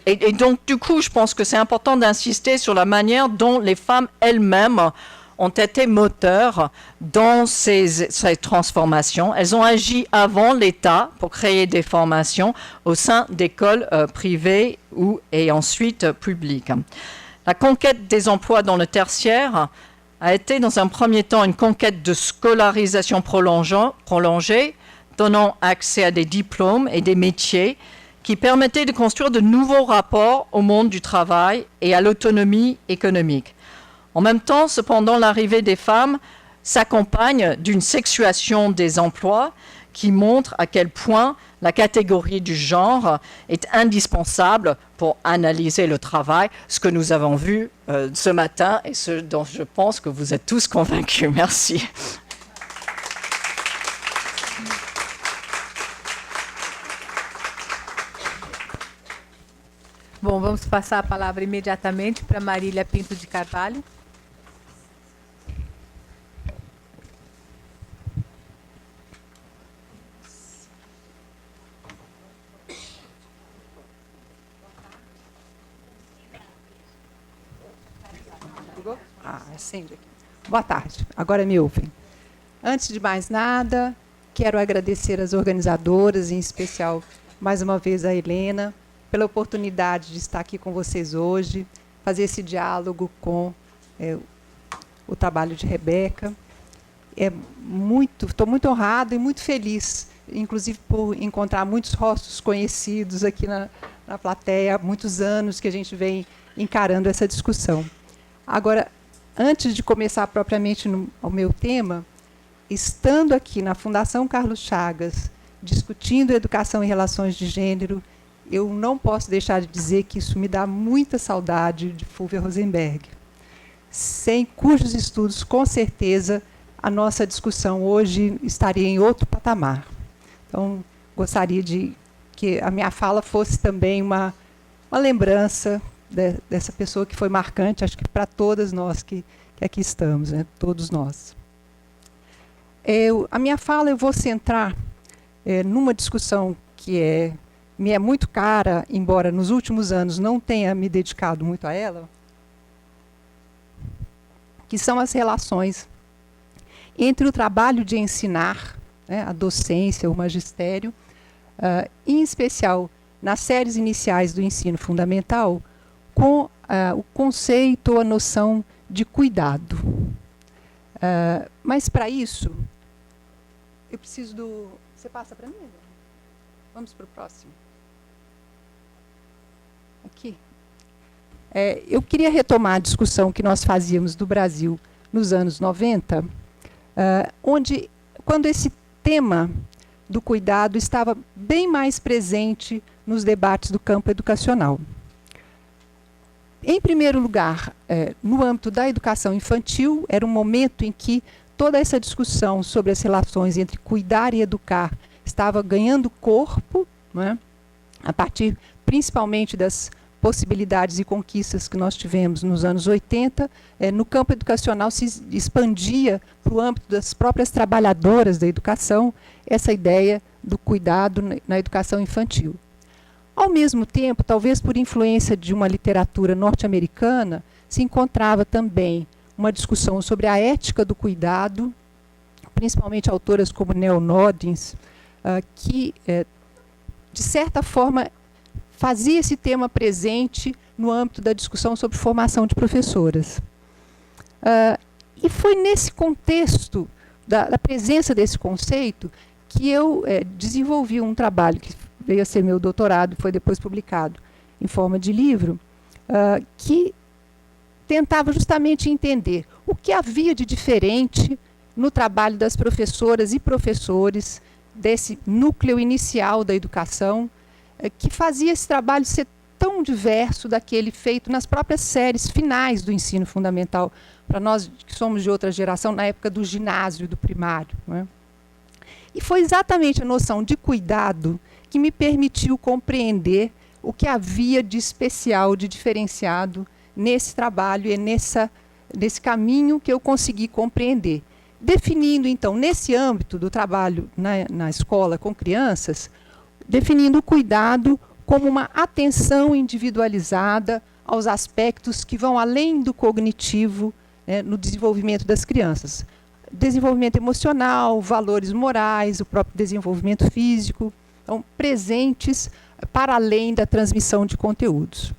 Speaker 2: Et donc, du coup, je pense que c'est important d'insister sur la manière dont les femmes elles-mêmes ont été moteurs dans ces transformations. Elles ont agi avant l'État pour créer des formations au sein d'écoles privées et ensuite publiques. La conquête des emplois dans le tertiaire a été dans un premier temps une conquête de scolarisation prolongée, donnant accès à des diplômes et des métiers qui permettaient de construire de nouveaux rapports au monde du travail et à l'autonomie économique. En même temps, cependant, l'arrivée des femmes s'accompagne d'une sexuation des emplois qui montre à quel point la catégorie du genre est indispensable pour analyser le travail, ce que nous avons vu ce matin et ce dont je pense que vous êtes tous convaincus. Merci.
Speaker 1: Bom, vamos passar a palavra imediatamente para Marília Pinto de Carvalho.
Speaker 3: Acende aqui. Boa tarde, agora me ouvem. Antes de mais nada, quero agradecer às organizadoras, em especial, mais uma vez, a Helena, pela oportunidade de estar aqui com vocês hoje, fazer esse diálogo com o trabalho de Rebeca. Estou muito honrada e muito feliz, inclusive por encontrar muitos rostos conhecidos aqui na plateia, há muitos anos que a gente vem encarando essa discussão. Agora, antes de começar propriamente ao meu tema, estando aqui na Fundação Carlos Chagas, discutindo educação e relações de gênero, eu não posso deixar de dizer que isso me dá muita saudade de Fulvia Rosenberg, sem cujos estudos, com certeza, a nossa discussão hoje estaria em outro patamar. Então, gostaria de que a minha fala fosse também uma lembrança dessa pessoa que foi marcante, acho que para todas nós que aqui estamos, né? Todos nós. A minha fala eu vou centrar numa discussão que me é muito cara, embora nos últimos anos não tenha me dedicado muito a ela, que são as relações entre o trabalho de ensinar, né, a docência, o magistério, em especial nas séries iniciais do ensino fundamental, com o conceito, a noção de cuidado. Mas, para isso, eu preciso do... Você passa para mim? Vamos para o próximo. Aqui. Eu queria retomar a discussão que nós fazíamos do Brasil nos anos 90, quando esse tema do cuidado estava bem mais presente nos debates do campo educacional. Em primeiro lugar, no âmbito da educação infantil, era um momento em que toda essa discussão sobre as relações entre cuidar e educar estava ganhando corpo, né, a partir principalmente das possibilidades e conquistas que nós tivemos nos anos 80, no campo educacional se expandia para o âmbito das próprias trabalhadoras da educação essa ideia do cuidado na educação infantil. Ao mesmo tempo, talvez por influência de uma literatura norte-americana, se encontrava também uma discussão sobre a ética do cuidado, principalmente autoras como Nell Noddings, que, de certa forma, fazia esse tema presente no âmbito da discussão sobre formação de professoras. E foi nesse contexto da presença desse conceito que eu desenvolvi um trabalho que veio a ser meu doutorado, foi depois publicado em forma de livro, que tentava justamente entender o que havia de diferente no trabalho das professoras e professores desse núcleo inicial da educação, que fazia esse trabalho ser tão diverso daquele feito nas próprias séries finais do ensino fundamental, para nós que somos de outra geração, na época do ginásio e do primário, né? E foi exatamente a noção de cuidado que me permitiu compreender o que havia de especial, de diferenciado nesse trabalho e nesse caminho que eu consegui compreender. Definindo, então, nesse âmbito do trabalho na escola com crianças, definindo o cuidado como uma atenção individualizada aos aspectos que vão além do cognitivo, né, no desenvolvimento das crianças. Desenvolvimento emocional, valores morais, o próprio desenvolvimento físico, então, presentes para além da transmissão de conteúdos.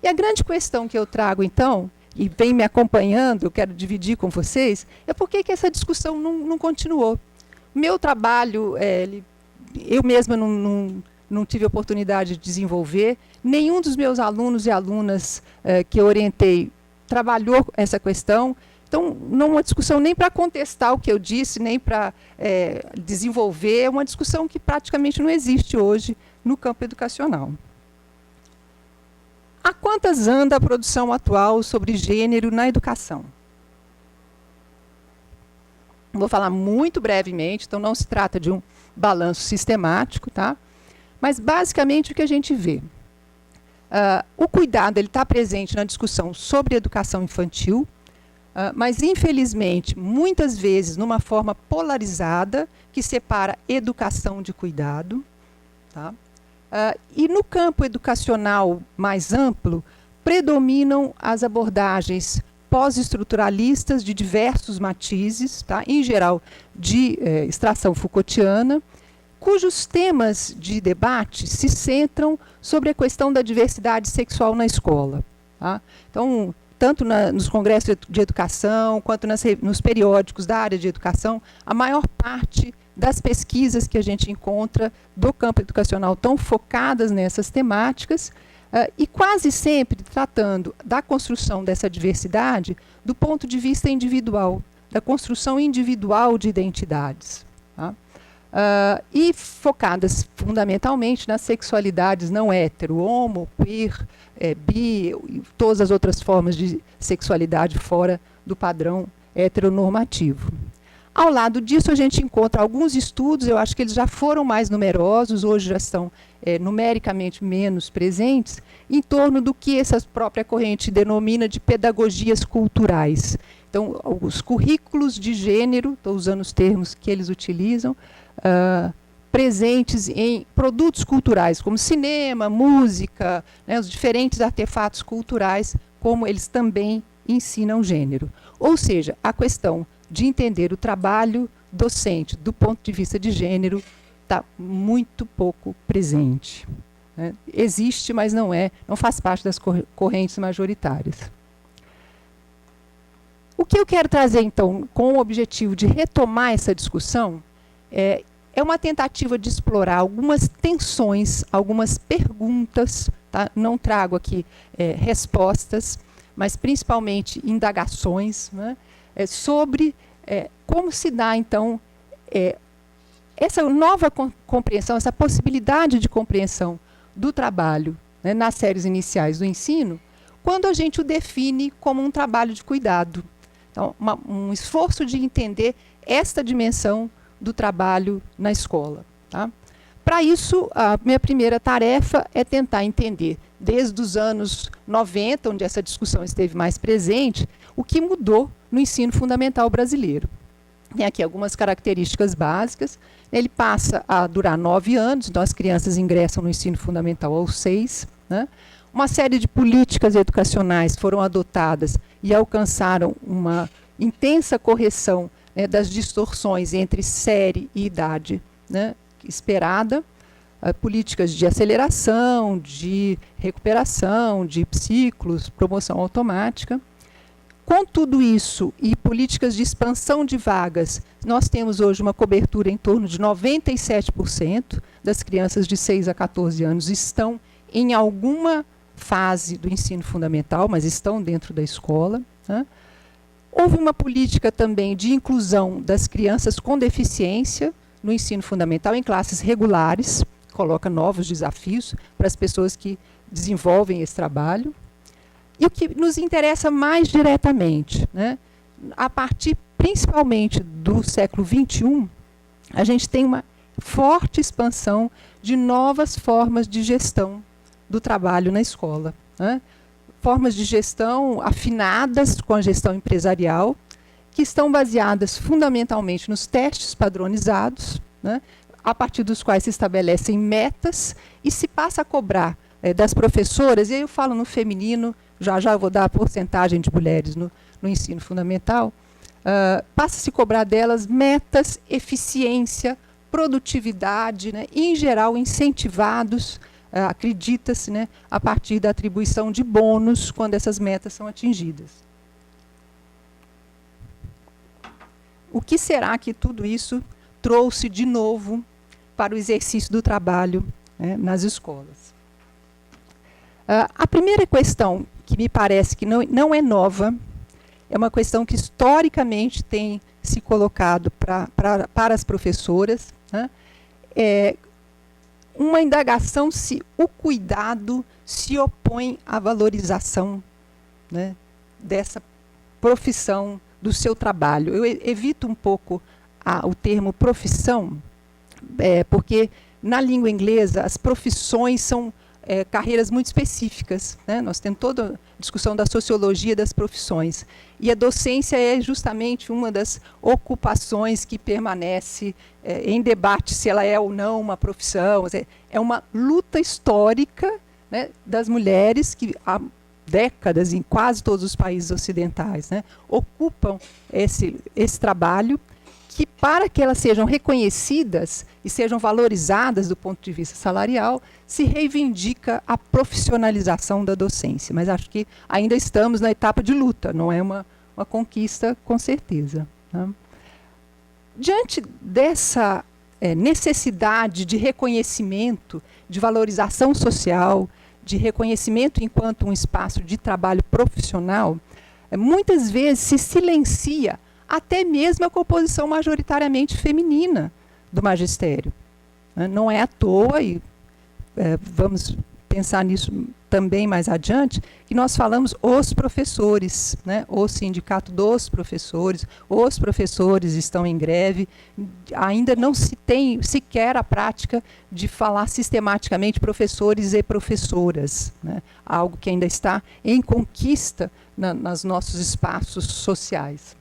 Speaker 3: E a grande questão que eu trago, então, e vem me acompanhando, eu quero dividir com vocês, é por que essa discussão não continuou. Meu trabalho, eu mesma não tive oportunidade de desenvolver, nenhum dos meus alunos e alunas que eu orientei trabalhou essa questão. Então, não é uma discussão nem para contestar o que eu disse, nem para desenvolver, é uma discussão que praticamente não existe hoje no campo educacional. A quantas anda a produção atual sobre gênero na educação? Vou falar muito brevemente, então não se trata de um balanço sistemático, tá? Mas, basicamente, o que a gente vê? O cuidado está presente na discussão sobre educação infantil, mas, infelizmente, muitas vezes, numa forma polarizada, que separa educação de cuidado. Tá? E no campo educacional mais amplo, predominam as abordagens pós-estruturalistas de diversos matizes, tá? Em geral, de extração Foucaultiana, cujos temas de debate se centram sobre a questão da diversidade sexual na escola. Tá? Então, tanto nos congressos de educação, quanto nos periódicos da área de educação, a maior parte das pesquisas que a gente encontra do campo educacional estão focadas nessas temáticas, e quase sempre tratando da construção dessa diversidade do ponto de vista individual, da construção individual de identidades. Tá? E focadas fundamentalmente nas sexualidades não hétero, homo, queer, bi, e todas as outras formas de sexualidade fora do padrão heteronormativo. Ao lado disso, a gente encontra alguns estudos, eu acho que eles já foram mais numerosos, hoje já estão numericamente menos presentes, em torno do que essa própria corrente denomina de pedagogias culturais. Então, os currículos de gênero, estou usando os termos que eles utilizam, presentes em produtos culturais, como cinema, música, né, os diferentes artefatos culturais, como eles também ensinam gênero. Ou seja, a questão de entender o trabalho docente do ponto de vista de gênero está muito pouco presente. Né? Existe, mas não faz parte das correntes majoritárias. O que eu quero trazer, então, com o objetivo de retomar essa discussão, é uma tentativa de explorar algumas tensões, algumas perguntas, tá? Não trago aqui respostas, mas principalmente indagações, né? Sobre como se dá, então, essa nova compreensão, essa possibilidade de compreensão do trabalho, né, nas séries iniciais do ensino, quando a gente o define como um trabalho de cuidado. Então, um esforço de entender esta dimensão do trabalho na escola. Tá? Para isso, a minha primeira tarefa é tentar entender, desde os anos 90, onde essa discussão esteve mais presente, o que mudou no ensino fundamental brasileiro. Tem aqui algumas características básicas. Ele passa a durar 9 anos, então as crianças ingressam no ensino fundamental aos 6. Né? Uma série de políticas educacionais foram adotadas e alcançaram uma intensa correção, né, das distorções entre série e idade, né, esperada, políticas de aceleração, de recuperação, de ciclos, promoção automática. Com tudo isso e políticas de expansão de vagas, nós temos hoje uma cobertura em torno de 97% das crianças de 6 a 14 anos estão em alguma fase do ensino fundamental, mas estão dentro da escola. Né? Houve uma política também de inclusão das crianças com deficiência no ensino fundamental em classes regulares, coloca novos desafios para as pessoas que desenvolvem esse trabalho. E o que nos interessa mais diretamente, né, a partir principalmente do século XXI, a gente tem uma forte expansão de novas formas de gestão do trabalho na escola. Né? Formas de gestão afinadas com a gestão empresarial, que estão baseadas fundamentalmente nos testes padronizados, né, a partir dos quais se estabelecem metas e se passa a cobrar das professoras, e aí eu falo no feminino, já eu vou dar a porcentagem de mulheres no ensino fundamental, passa a se cobrar delas metas, eficiência, produtividade, né, e, em geral, incentivados, acredita-se, né, a partir da atribuição de bônus quando essas metas são atingidas. o que será que tudo isso trouxe de novo para o exercício do trabalho, né, nas escolas? A primeira questão, que me parece que não é nova, é uma questão que historicamente tem se colocado para as professoras, né? É uma indagação se o cuidado se opõe à valorização, né, dessa profissão, do seu trabalho. Eu evito um pouco o termo profissão, porque na língua inglesa as profissões são carreiras muito específicas, né? Nós temos toda a discussão da sociologia das profissões. E a docência é justamente uma das ocupações que permanece em debate se ela é ou não uma profissão. É uma luta histórica, né, das mulheres que há décadas, em quase todos os países ocidentais, né, ocupam esse trabalho, que para que elas sejam reconhecidas e sejam valorizadas do ponto de vista salarial, se reivindica a profissionalização da docência. Mas acho que ainda estamos na etapa de luta, não é uma conquista, com certeza, né? Diante dessa necessidade de reconhecimento, de valorização social, de reconhecimento enquanto um espaço de trabalho profissional, muitas vezes se silencia até mesmo a composição majoritariamente feminina do magistério. Não é à toa, e vamos pensar nisso também mais adiante, que nós falamos os professores, né? O sindicato dos professores, os professores estão em greve, ainda não se tem sequer a prática de falar sistematicamente professores e professoras, né? Algo que ainda está em conquista nos nossos espaços sociais.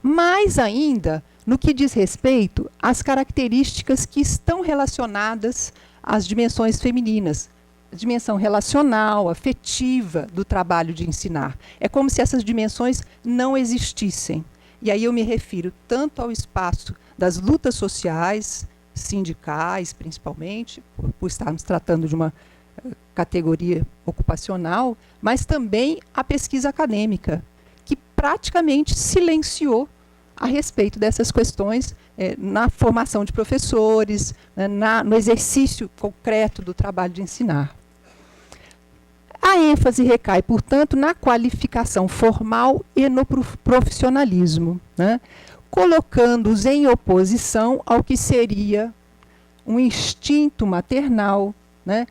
Speaker 3: Mais ainda, no que diz respeito às características que estão relacionadas às dimensões femininas, a dimensão relacional, afetiva do trabalho de ensinar. É como se essas dimensões não existissem. E aí eu me refiro tanto ao espaço das lutas sociais, sindicais principalmente, por estarmos tratando de uma categoria ocupacional, mas também à pesquisa acadêmica, que praticamente silenciou a respeito dessas questões na formação de professores, no exercício concreto do trabalho de ensinar. A ênfase recai, portanto, na qualificação formal e no profissionalismo, né, colocando-os em oposição ao que seria um instinto maternal, né,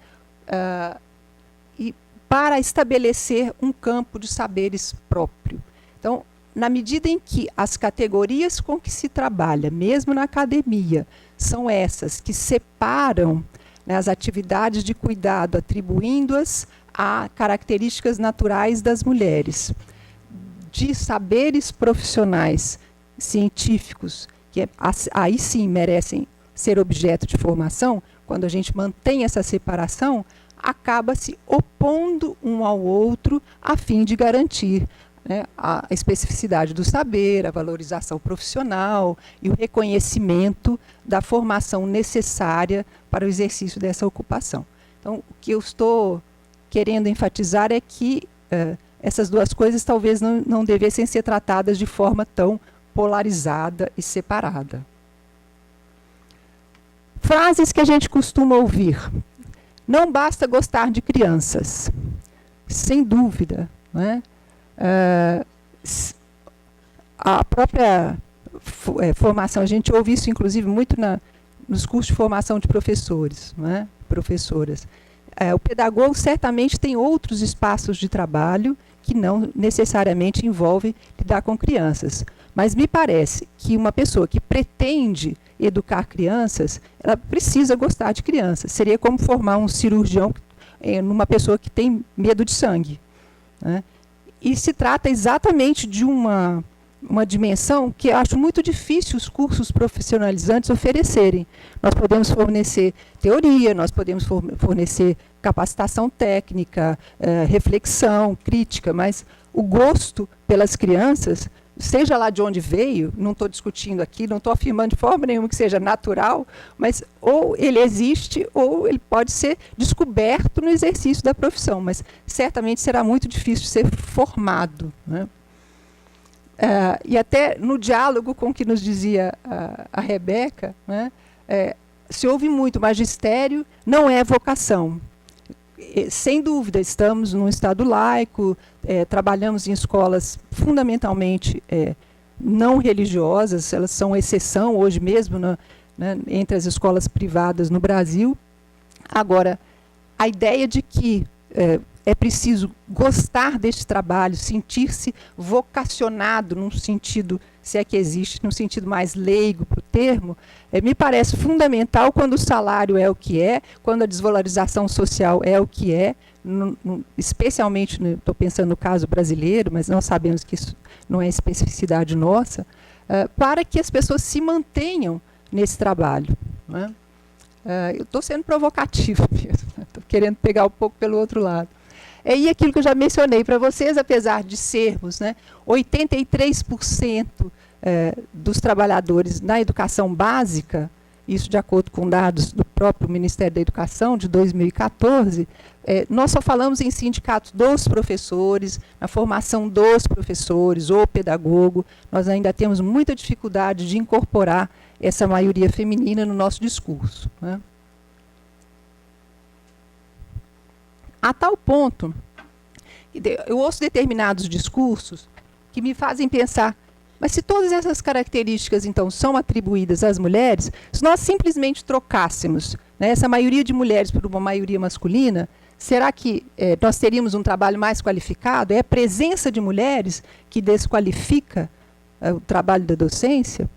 Speaker 3: e para estabelecer um campo de saberes próprio. Então, na medida em que as categorias com que se trabalha, mesmo na academia, são essas que separam, né, as atividades de cuidado, atribuindo-as a características naturais das mulheres, de saberes profissionais científicos, que aí sim merecem ser objeto de formação, quando a gente mantém essa separação, acaba se opondo um ao outro a fim de garantir, né, a especificidade do saber, a valorização profissional e o reconhecimento da formação necessária para o exercício dessa ocupação. Então, o que eu estou querendo enfatizar é que essas duas coisas talvez não devessem ser tratadas de forma tão polarizada e separada. Frases que a gente costuma ouvir. Não basta gostar de crianças. Sem dúvida, né? A própria formação, a gente ouve isso inclusive muito nos cursos de formação de professores, né? Professoras. O pedagogo certamente tem outros espaços de trabalho que não necessariamente envolvem lidar com crianças. Mas me parece que uma pessoa que pretende educar crianças, ela precisa gostar de crianças. Seria como formar um cirurgião numa pessoa que tem medo de sangue, né? E se trata exatamente de uma dimensão que eu acho muito difícil os cursos profissionalizantes oferecerem. Nós podemos fornecer teoria, nós podemos fornecer capacitação técnica, reflexão, crítica, mas o gosto pelas crianças, seja lá de onde veio, não estou discutindo aqui, não estou afirmando de forma nenhuma que seja natural, mas ou ele existe ou ele pode ser descoberto no exercício da profissão, mas certamente será muito difícil ser formado, né? e até no diálogo com o que nos dizia a Rebeca, né, se ouve muito magistério, não é vocação. Sem dúvida, estamos num Estado laico, trabalhamos em escolas fundamentalmente não religiosas, elas são exceção hoje mesmo né, entre as escolas privadas no Brasil. Agora, a ideia de que é preciso gostar deste trabalho, sentir-se vocacionado, num sentido, se é que existe, num sentido mais leigo para o termo, me parece fundamental quando o salário é o que é, quando a desvalorização social é o que é, especialmente, estou pensando no caso brasileiro, mas nós sabemos que isso não é especificidade nossa, para que as pessoas se mantenham nesse trabalho. Né? Eu estou sendo provocativa mesmo, estou querendo pegar um pouco pelo outro lado. E aquilo que eu já mencionei para vocês, apesar de sermos 83% dos trabalhadores na educação básica, isso de acordo com dados do próprio Ministério da Educação, de 2014, nós só falamos em sindicatos dos professores, na formação dos professores ou pedagogo, nós ainda temos muita dificuldade de incorporar essa maioria feminina no nosso discurso. Né? A tal ponto, eu ouço determinados discursos que me fazem pensar, mas se todas essas características, então, são atribuídas às mulheres, se nós simplesmente trocássemos essa maioria de mulheres por uma maioria masculina, será que nós teríamos um trabalho mais qualificado? É a presença de mulheres que desqualifica o trabalho da docência?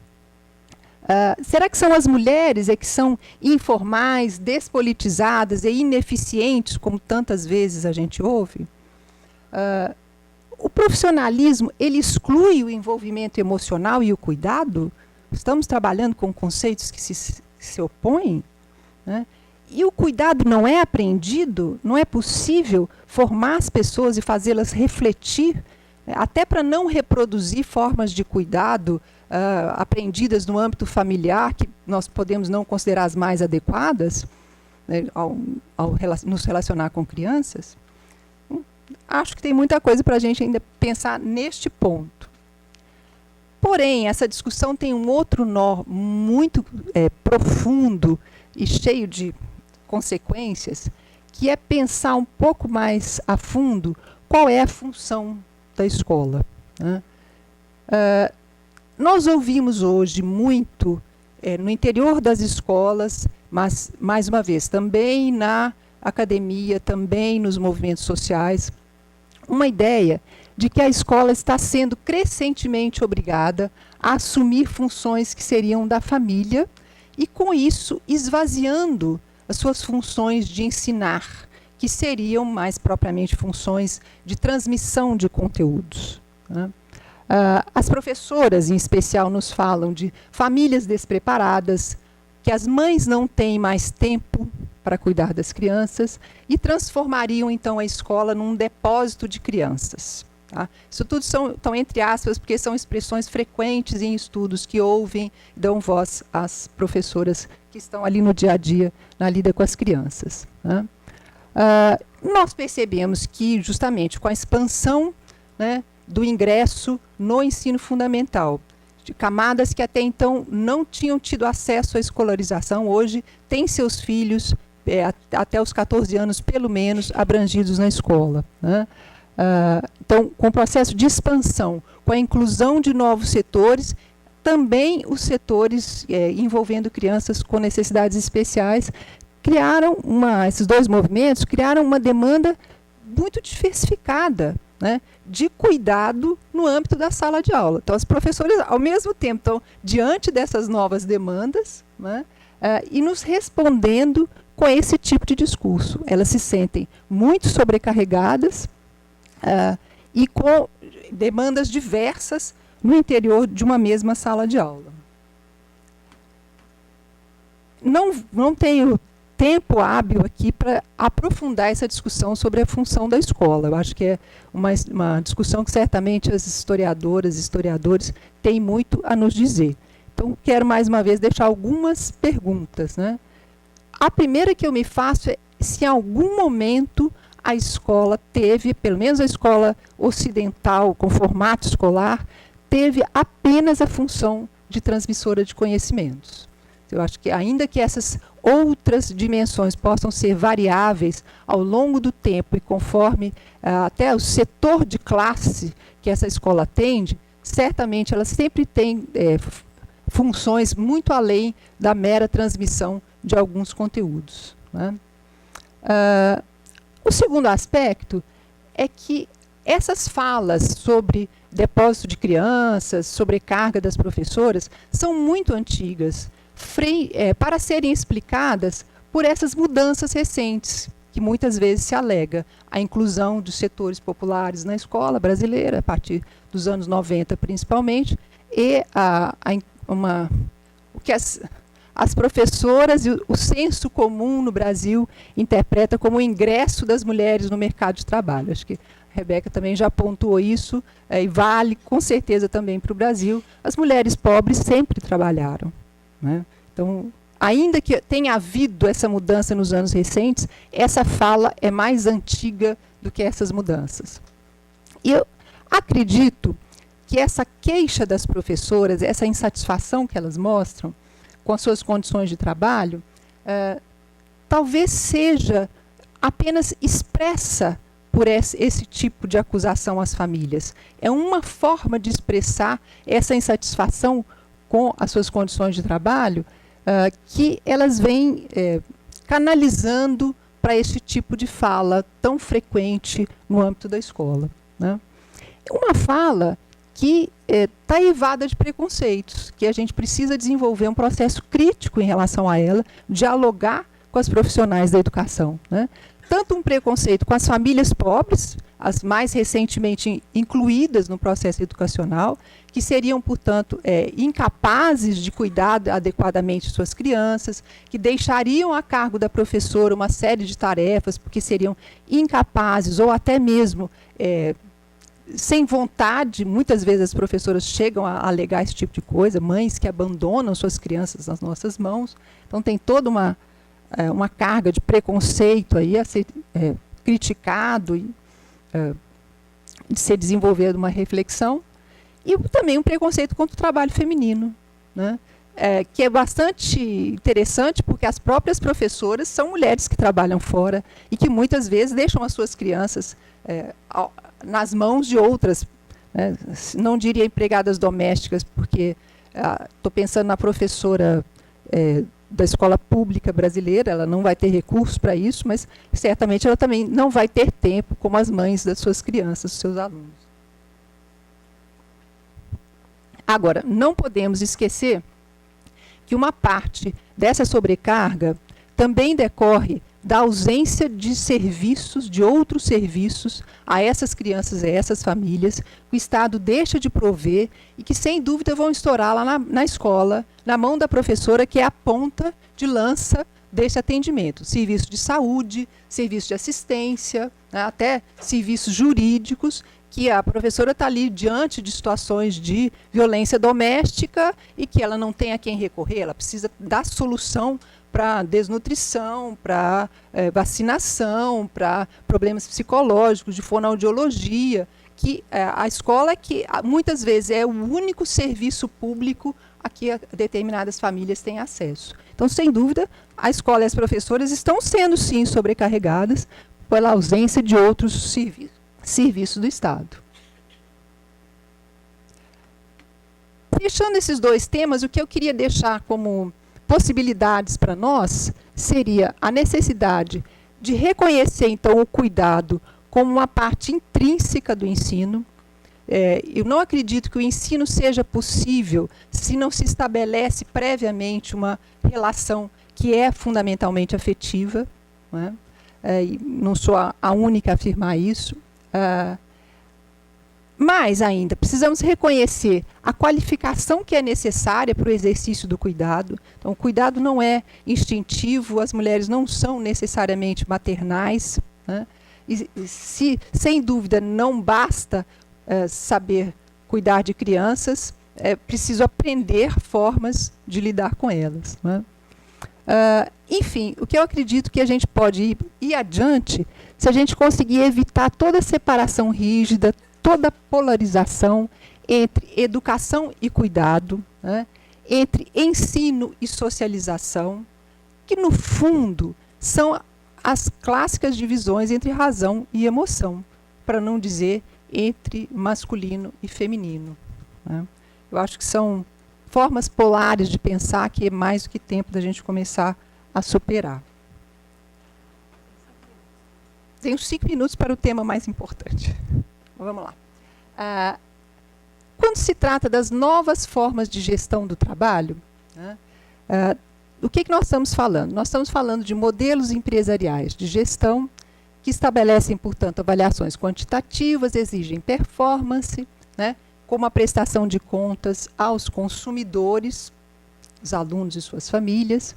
Speaker 3: Será que são as mulheres que são informais, despolitizadas e ineficientes, como tantas vezes a gente ouve? O profissionalismo, ele exclui o envolvimento emocional e o cuidado? Estamos trabalhando com conceitos que se opõem? Né? E o cuidado não é aprendido? Não é possível formar as pessoas e fazê-las refletir, até para não reproduzir formas de cuidado aprendidas no âmbito familiar, que nós podemos não considerar as mais adequadas, ao nos relacionar com crianças? Acho que tem muita coisa para a gente ainda pensar neste ponto. Porém, essa discussão tem um outro nó muito profundo e cheio de consequências, que é pensar um pouco mais a fundo qual é a função da escola. Né? Nós ouvimos hoje muito no interior das escolas, mas, mais uma vez, também na academia, também nos movimentos sociais, uma ideia de que a escola está sendo crescentemente obrigada a assumir funções que seriam da família e, com isso, esvaziando as suas funções de ensinar, que seriam mais propriamente funções de transmissão de conteúdos. Né? As professoras, em especial, nos falam de famílias despreparadas, que as mães não têm mais tempo para cuidar das crianças e transformariam, então, a escola num depósito de crianças. Tá? Isso tudo estão entre aspas, porque são expressões frequentes em estudos que ouvem, dão voz às professoras que estão ali no dia a dia, na lida com as crianças. Né? Nós percebemos que, justamente, com a expansão, né, do ingresso no ensino fundamental, de camadas que até então não tinham tido acesso à escolarização, hoje têm seus filhos, até os 14 anos, pelo menos, abrangidos na escola. Né? Então, com o processo de expansão, com a inclusão de novos setores, também os setores envolvendo crianças com necessidades especiais, esses dois movimentos criaram uma demanda muito diversificada, né, de cuidado no âmbito da sala de aula. Então, as professoras, ao mesmo tempo, estão diante dessas novas demandas, né, e nos respondendo com esse tipo de discurso. Elas se sentem muito sobrecarregadas e com demandas diversas no interior de uma mesma sala de aula. Não tenho tempo hábil aqui para aprofundar essa discussão sobre a função da escola. Eu acho que é uma discussão que certamente as historiadoras e historiadores têm muito a nos dizer. Então, quero mais uma vez deixar algumas perguntas. Né? A primeira que eu me faço é se em algum momento a escola teve, pelo menos a escola ocidental, com formato escolar, teve apenas a função de transmissora de conhecimentos. Eu acho que, ainda que essas outras dimensões possam ser variáveis ao longo do tempo e conforme até o setor de classe que essa escola atende, certamente ela sempre tem funções muito além da mera transmissão de alguns conteúdos, né? O segundo aspecto é que essas falas sobre depósito de crianças, sobrecarga das professoras, são muito antigas, para serem explicadas por essas mudanças recentes, que muitas vezes se alega a inclusão dos setores populares na escola brasileira, a partir dos anos 90 principalmente, e o que as professoras e o senso comum no Brasil interpreta como o ingresso das mulheres no mercado de trabalho. Acho que a Rebeca também já pontuou isso, e vale com certeza também para o Brasil. As mulheres pobres sempre trabalharam, né? Então, ainda que tenha havido essa mudança nos anos recentes, essa fala é mais antiga do que essas mudanças. E eu acredito que essa queixa das professoras, essa insatisfação que elas mostram com as suas condições de trabalho, talvez seja apenas expressa por esse tipo de acusação às famílias. É uma forma de expressar essa insatisfação com as suas condições de trabalho, que elas vêm canalizando para esse tipo de fala tão frequente no âmbito da escola, né? Uma fala que está eivada de preconceitos, que a gente precisa desenvolver um processo crítico em relação a ela, dialogar com as profissionais da educação, né? Tanto um preconceito com as famílias pobres, as mais recentemente incluídas no processo educacional, que seriam, portanto, incapazes de cuidar adequadamente de suas crianças, que deixariam a cargo da professora uma série de tarefas, porque seriam incapazes ou até mesmo sem vontade. Muitas vezes as professoras chegam a alegar esse tipo de coisa, mães que abandonam suas crianças nas nossas mãos. Então tem toda uma carga de preconceito aí a ser criticado e de ser desenvolvida uma reflexão. E também um preconceito contra o trabalho feminino, né? Que é bastante interessante, porque as próprias professoras são mulheres que trabalham fora e que muitas vezes deixam as suas crianças nas mãos de outras, né? Não diria empregadas domésticas, porque estou pensando na professora da escola pública brasileira, ela não vai ter recursos para isso, mas certamente ela também não vai ter tempo como as mães das suas crianças, dos seus alunos. Agora, não podemos esquecer que uma parte dessa sobrecarga também decorre da ausência de serviços, de outros serviços a essas crianças e a essas famílias, que o Estado deixa de prover e que, sem dúvida, vão estourar lá na escola, na mão da professora, que é a ponta de lança desse atendimento. Serviço de saúde, serviço de assistência, né, até serviços jurídicos, que a professora está ali diante de situações de violência doméstica e que ela não tem a quem recorrer, ela precisa dar solução para desnutrição, para vacinação, para problemas psicológicos, de fonoaudiologia, que a escola que muitas vezes é o único serviço público a que determinadas famílias têm acesso. Então, sem dúvida, a escola e as professoras estão sendo, sim, sobrecarregadas pela ausência de outros serviços do Estado. Fechando esses dois temas, o que eu queria deixar como possibilidades para nós seria a necessidade de reconhecer, então, o cuidado como uma parte intrínseca do ensino. Eu não acredito que o ensino seja possível se não se estabelece previamente uma relação que é fundamentalmente afetiva, né? Não sou a única a afirmar isso. Mais ainda, precisamos reconhecer a qualificação que é necessária para o exercício do cuidado. Então, o cuidado não é instintivo, as mulheres não são necessariamente maternais, né? E sem dúvida, não basta saber cuidar de crianças, é preciso aprender formas de lidar com elas, né? Enfim, o que eu acredito que a gente pode ir adiante, se a gente conseguir evitar toda a separação rígida, toda a polarização entre educação e cuidado, né, entre ensino e socialização, que, no fundo, são as clássicas divisões entre razão e emoção, para não dizer entre masculino e feminino, né. Eu acho que são formas polares de pensar que é mais do que tempo da gente começar a superar. Tenho 5 minutos para o tema mais importante. Vamos lá. Quando se trata das novas formas de gestão do trabalho, né, o que nós estamos falando? Nós estamos falando de modelos empresariais de gestão que estabelecem, portanto, avaliações quantitativas, exigem performance, né, como a prestação de contas aos consumidores, os alunos e suas famílias,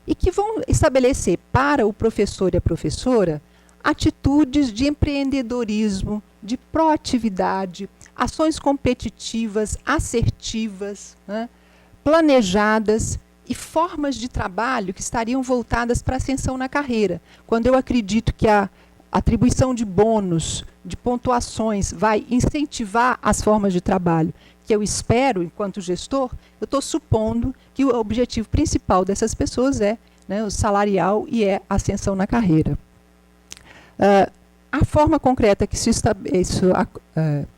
Speaker 3: e que vão estabelecer para o professor e a professora atitudes de empreendedorismo, de proatividade, ações competitivas, assertivas, né, planejadas e formas de trabalho que estariam voltadas para a ascensão na carreira. Quando eu acredito que a atribuição de bônus, de pontuações, vai incentivar as formas de trabalho que eu espero enquanto gestor, eu estou supondo que o objetivo principal dessas pessoas é, né, o salarial e é a ascensão na carreira. A forma concreta que isso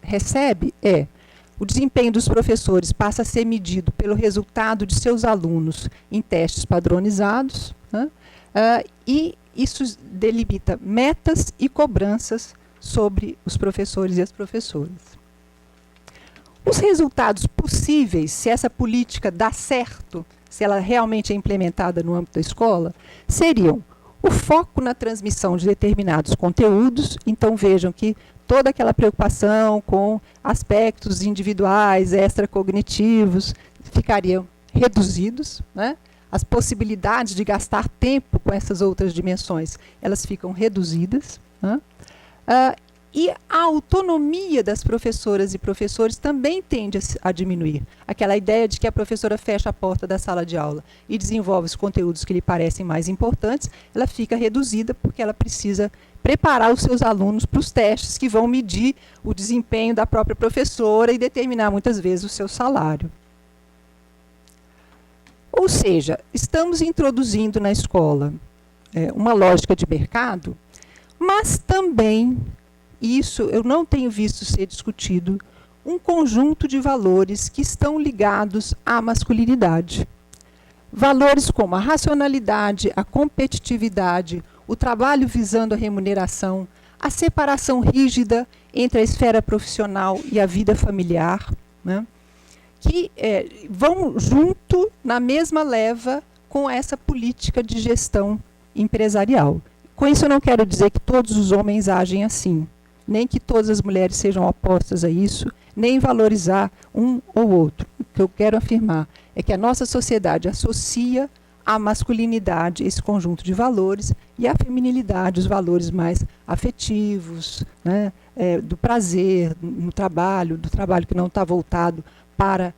Speaker 3: recebe é: o desempenho dos professores passa a ser medido pelo resultado de seus alunos em testes padronizados, né, e isso delimita metas e cobranças sobre os professores e as professoras. Os resultados possíveis, se essa política dá certo, se ela realmente é implementada no âmbito da escola, seriam o foco na transmissão de determinados conteúdos. Então, vejam que toda aquela preocupação com aspectos individuais, extracognitivos, ficariam reduzidos, né? As possibilidades de gastar tempo com essas outras dimensões, elas ficam reduzidas, né? E a autonomia das professoras e professores também tende a diminuir. Aquela ideia de que a professora fecha a porta da sala de aula e desenvolve os conteúdos que lhe parecem mais importantes, ela fica reduzida porque ela precisa preparar os seus alunos para os testes que vão medir o desempenho da própria professora e determinar muitas vezes o seu salário. Ou seja, estamos introduzindo na escola uma lógica de mercado, mas também, isso eu não tenho visto ser discutido, um conjunto de valores que estão ligados à masculinidade. Valores como a racionalidade, a competitividade, o trabalho visando a remuneração, a separação rígida entre a esfera profissional e a vida familiar, né, que vão junto na mesma leva com essa política de gestão empresarial. Com isso eu não quero dizer que todos os homens agem assim, nem que todas as mulheres sejam opostas a isso, nem valorizar um ou outro. O que eu quero afirmar é que a nossa sociedade associa à masculinidade esse conjunto de valores e à feminilidade os valores mais afetivos, né, do prazer no trabalho, do trabalho que não está voltado para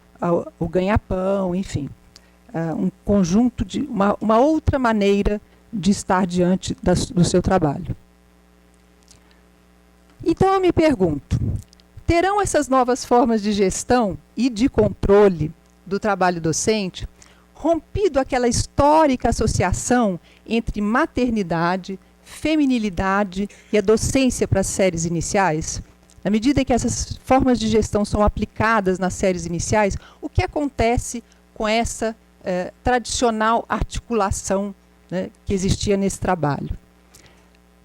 Speaker 3: o ganha-pão, enfim. Um conjunto de uma outra maneira de estar diante do seu trabalho. Então eu me pergunto, terão essas novas formas de gestão e de controle do trabalho docente rompido aquela histórica associação entre maternidade, feminilidade e a docência para as séries iniciais? Na medida em que essas formas de gestão são aplicadas nas séries iniciais, o que acontece com essa tradicional articulação, né, que existia nesse trabalho?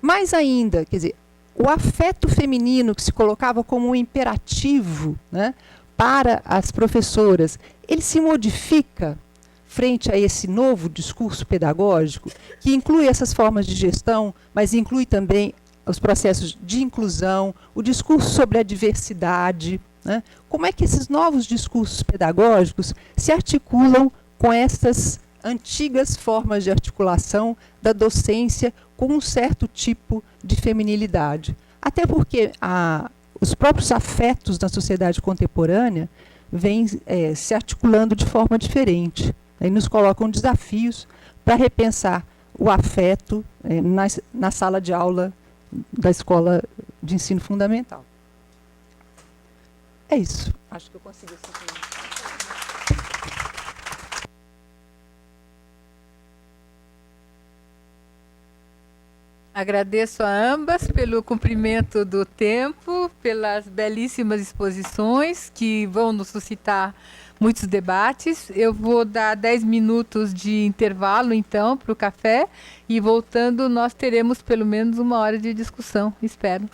Speaker 3: Mais ainda, quer dizer, o afeto feminino que se colocava como um imperativo, né, para as professoras, ele se modifica frente a esse novo discurso pedagógico, que inclui essas formas de gestão, mas inclui também os processos de inclusão, o discurso sobre a diversidade, né? Como é que esses novos discursos pedagógicos se articulam com essas antigas formas de articulação da docência com um certo tipo de feminilidade? Até porque os próprios afetos na sociedade contemporânea vêm se articulando de forma diferente, né, e nos colocam desafios para repensar o afeto na sala de aula da escola de ensino fundamental. É isso.
Speaker 1: Acho que eu consegui. Agradeço a ambas pelo cumprimento do tempo, pelas belíssimas exposições que vão nos suscitar muitos debates. Eu vou dar 10 minutos de intervalo, então, para o café, e voltando nós teremos pelo menos 1 hora de discussão, espero.